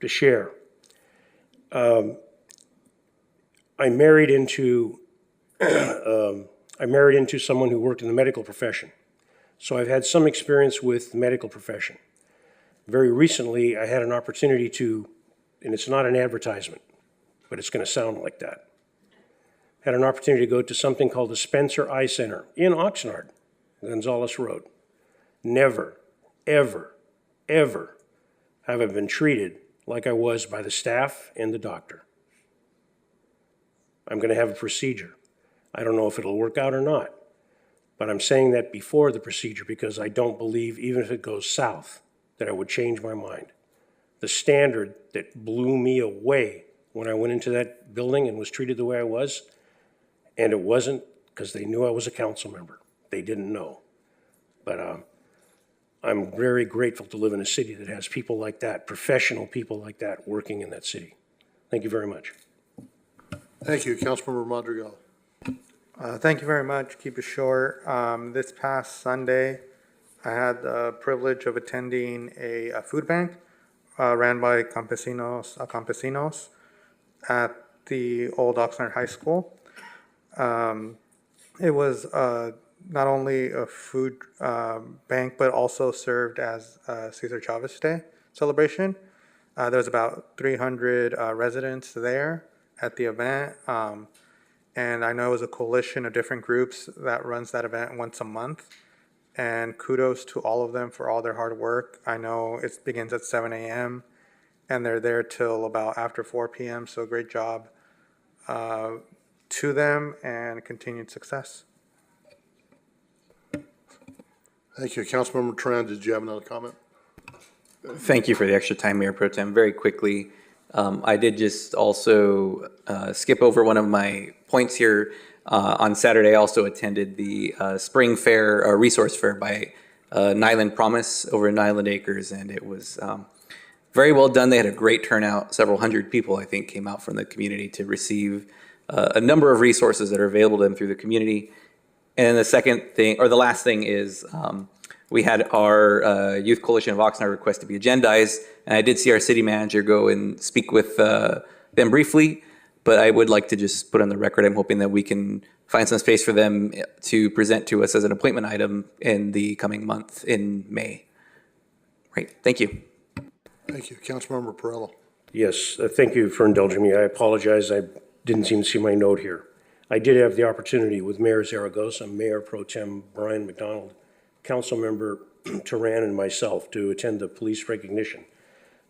to share. I married into someone who worked in the medical profession. So I've had some experience with the medical profession. Very recently, I had an opportunity to, and it's not an advertisement, but it's going to sound like that. Had an opportunity to go to something called the Spencer Eye Center in Oxnard, Gonzales Road. Never, ever, ever have I been treated like I was by the staff and the doctor. I'm going to have a procedure. I don't know if it'll work out or not, but I'm saying that before the procedure because I don't believe, even if it goes south, that I would change my mind. The standard that blew me away when I went into that building and was treated the way I was, and it wasn't because they knew I was a council member. they didn't know. But I'm very grateful to live in a city that has people like that, professional people like that, working in that city. Thank you very much. Thank you. Councilmember Madrigal. Thank you very much. Keep it short. This past Sunday, I had the privilege of attending a food bank ran by campesinos at the old Oxnard High School. It was not only a food bank, but also served as Cesar Chavez Day celebration. There was about 300 residents there at the event. And I know it was a coalition of different groups that runs that event once a month. And kudos to all of them for all their hard work. I know it begins at 7 a.m. and they're there till about after 4 p.m. So great job to them and continued success. Thank you. Councilmember Tran, did you have another comment? Thank you for the extra time, Mayor Pro Tem. Very quickly, I did just also skip over one of my points here. On Saturday, I also attended the Spring Fair, Resource Fair by Nyland Promise over in Nyland Acres, and it was very well done. They had a great turnout. Several hundred people, I think, came out from the community to receive a number of resources that are available to them through the community. And the second thing, or the last thing is, we had our Youth Coalition of Oxnard request to be agendized, and I did see our city manager go and speak with them briefly, but I would like to just put on the record, I'm hoping that we can find some space for them to present to us as an appointment item in the coming month in May. Right, thank you. Thank you. Councilmember Perrello. Yes, thank you for indulging me. I apologize. I didn't seem to see my note here. I did have the opportunity with Mayor Zaragoza, Mayor Pro Tem Brian McDonald, Councilmember Turan, and myself to attend the police recognition.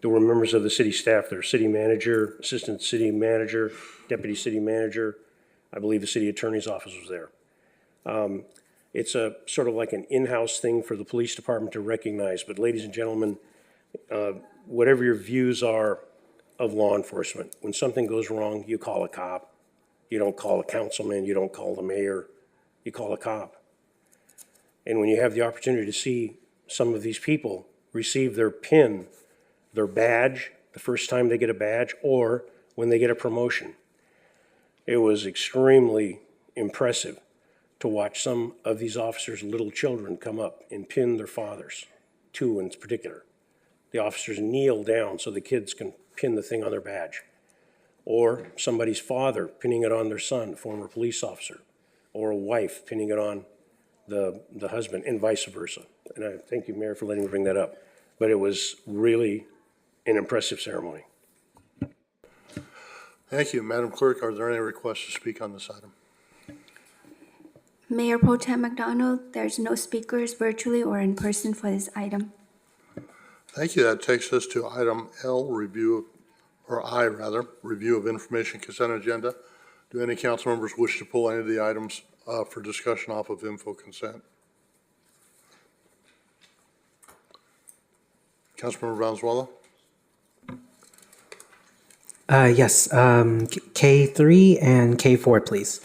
There were members of the city staff there, city manager, assistant city manager, deputy city manager. I believe the city attorney's office was there. It's a sort of like an in-house thing for the police department to recognize. But ladies and gentlemen, whatever your views are of law enforcement, when something goes wrong, you call a cop. You don't call a councilman, you don't call the mayor, you call a cop. And when you have the opportunity to see some of these people receive their pin, their badge, the first time they get a badge, or when they get a promotion, it was extremely impressive to watch some of these officers' little children come up and pin their fathers, two in particular. The officers kneel down so the kids can pin the thing on their badge. Or somebody's father pinning it on their son, former police officer, or a wife pinning it on the husband, and vice versa. And I thank you, Mayor, for letting me bring that up. But it was really an impressive ceremony. Thank you. Madam Clerk, are there any requests to speak on this item? Mayor Pro Tem McDonald, there's no speakers virtually or in person for this item. Thank you. That takes us to item L, review of information consent agenda. Do any council members wish to pull any of the items for discussion off of info consent? Councilmember Valenzuela? Yes, K3 and K4, please.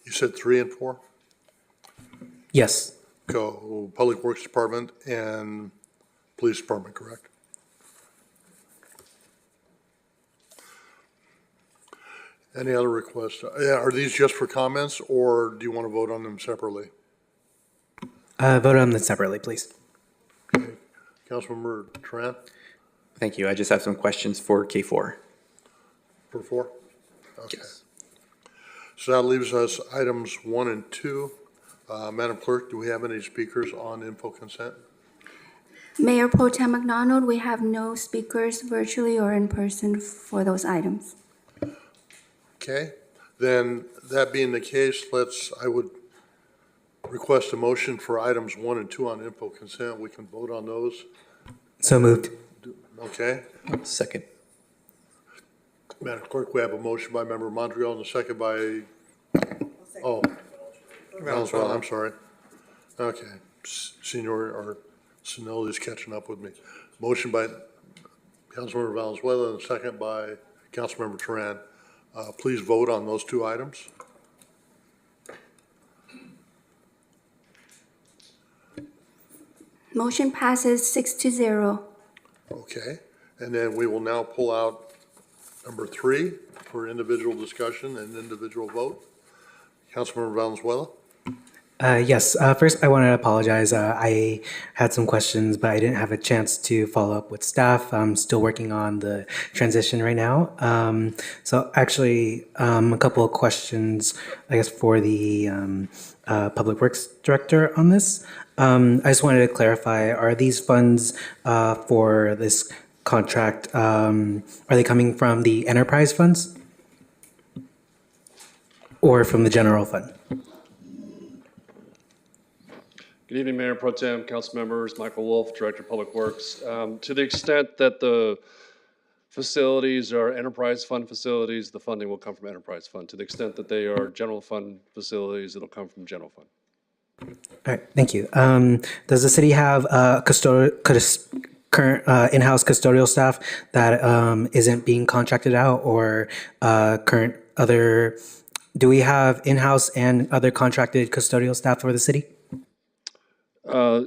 You said 3 and 4? Yes. Go Public Works Department and Police Department, correct? Any other requests? Are these just for comments, or do you want to vote on them separately? Vote on them separately, please. Okay. Councilmember Tran? Thank you. I just have some questions for K4. For 4? Okay. Yes. So that leaves us items 1 and 2. Madam Clerk, do we have any speakers on info consent? Mayor Pro Tem McDonald, we have no speakers virtually or in person for those items. Okay, then that being the case, I would request a motion for items 1 and 2 on info consent. We can vote on those. So moved. Okay. Second. Madam Clerk, we have a motion by Member Montreal and a second by, Valenzuela, I'm sorry. Okay, Senor, or Senil is catching up with me. Motion by Councilmember Valenzuela and a second by Councilmember Teran. Please vote on those two items. Motion passes 6-0. Okay, and then we will now pull out number 3 for individual discussion and individual vote. Councilmember Valenzuela? Yes, first I wanted to apologize. I had some questions, but I didn't have a chance to follow up with staff. I'm still working on the transition right now. So actually, a couple of questions, I guess, for the Public Works Director on this. I just wanted to clarify, are these funds for this contract, are they coming from the enterprise funds or from the general fund? Good evening, Mayor Pro Tem, council members, Michael Wolf, Director of Public Works. To the extent that the facilities are enterprise fund facilities, the funding will come from enterprise fund. To the extent that they are general fund facilities, it'll come from general fund. All right, thank you. Does the city have current in-house custodial staff that isn't being contracted out, or current other? Do we have in-house and other contracted custodial staff for the city?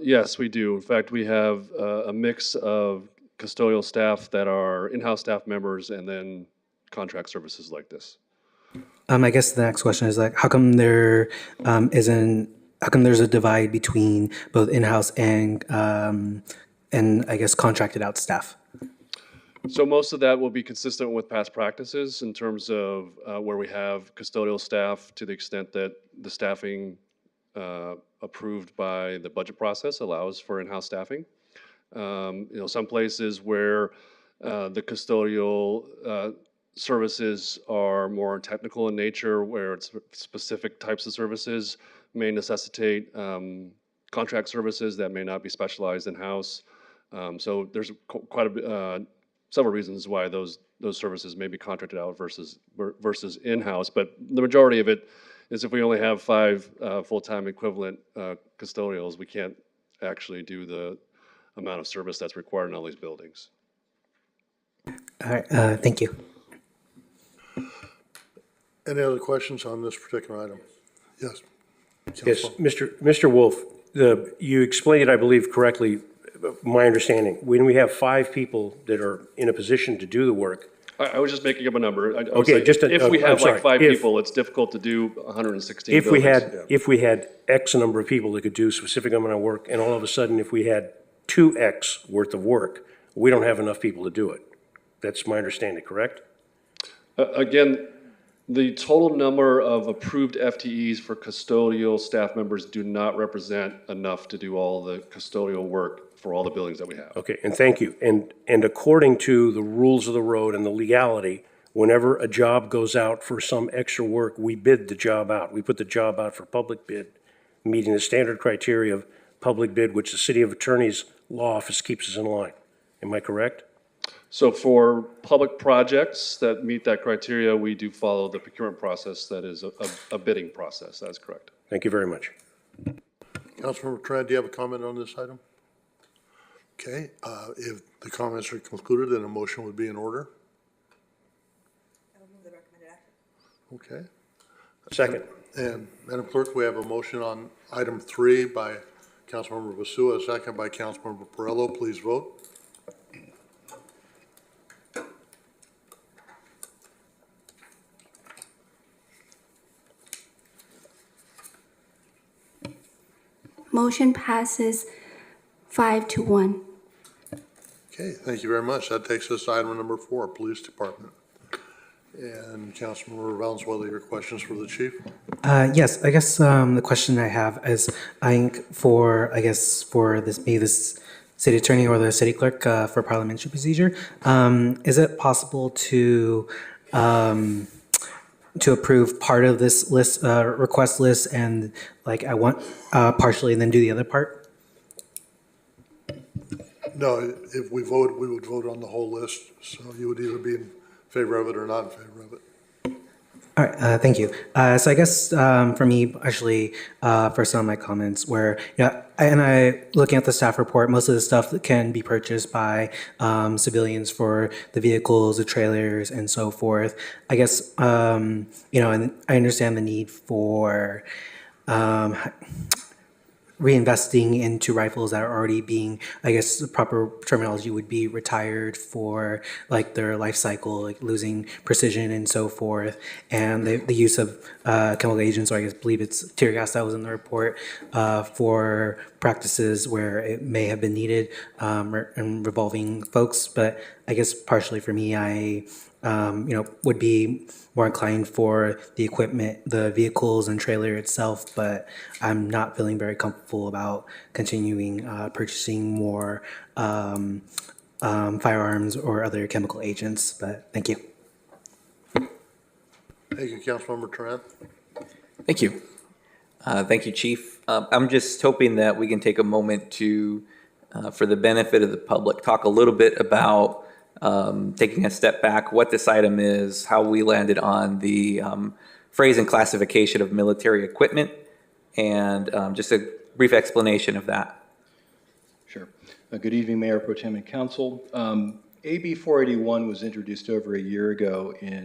Yes, we do. In fact, we have a mix of custodial staff that are in-house staff members and then contract services like this. I guess the next question is like, how come there isn't? How come there's a divide between both in-house and I guess contracted out staff? So most of that will be consistent with past practices in terms of where we have custodial staff, to the extent that the staffing approved by the budget process allows for in-house staffing. Some places where the custodial services are more technical in nature, where it's specific types of services, may necessitate contract services that may not be specialized in-house. So there's quite a bit, several reasons why those services may be contracted out versus in-house. But the majority of it is if we only have 5 full-time equivalent custodials, we can't actually do the amount of service that's required in all these buildings. All right, thank you. Any other questions on this particular item? Yes. Yes, Mr. Wolf, you explained it, I believe, correctly, my understanding. When we have 5 people that are in a position to do the work. I was just making up a number. Okay, if we have like 5 people, it's difficult to do 116 if buildings. If we had X number of people that could do a specific amount of work, and all of a sudden, if we had 2X worth of work, we don't have enough people to do it. That's my understanding, correct? Again, the total number of approved FTEs for custodial staff members do not represent enough to do all the custodial work for all the buildings that we have. Okay, and thank you. And according to the rules of the road and the legality, whenever a job goes out for some extra work, we bid the job out. We put the job out for public bid, meeting the standard criteria of public bid, which the City of Attorney's Law Office keeps us in line. Am I correct? So for public projects that meet that criteria, we do follow the procurement process that is a bidding process. That is correct. Thank you very much. Councilmember Tran, do you have a comment on this item? Okay, if the comments are concluded, then a motion would be in order. Okay. Second. And Madam Clerk, we have a motion on item 3 by Councilmember Basua, a second by Councilmember Perello. Please vote. Motion passes 5-1. Okay, thank you very much. That takes us to item number 4, Police Department. And Councilmember Valenzuela, your questions for the chief? Yes, I guess the question I have is, I think for this, maybe this city attorney or the city clerk for parliamentary procedure, is it possible to approve part of this list, request list, and like I want partially and then do the other part? No, if we vote, we would vote on the whole list. So you would either be in favor of it or not in favor of it. All right, thank you. So I guess for me, actually, for some of my comments were, looking at the staff report, most of the stuff that can be purchased by civilians for the vehicles, the trailers, and so forth. I guess, and I understand the need for reinvesting into rifles that are already being, I guess the proper terminology would be retired for like their life cycle, like losing precision and so forth. And the use of chemical agents, or I guess believe it's tear gas that was in the report, for practices where it may have been needed and revolving folks. But I guess partially for me, I would be more inclined for the equipment, the vehicles and trailer itself, but I'm not feeling very comfortable about continuing purchasing more firearms or other chemical agents, but thank you. Thank you, Councilmember Tran. Thank you. Thank you, Chief. I'm just hoping that we can take a moment to, for the benefit of the public, talk a little bit about taking a step back, what this item is, how we landed on the phrase and classification of military equipment, and just a brief explanation of that. Sure. Good evening, Mayor Pro Tem and Council. AB 481 was introduced over a year ago in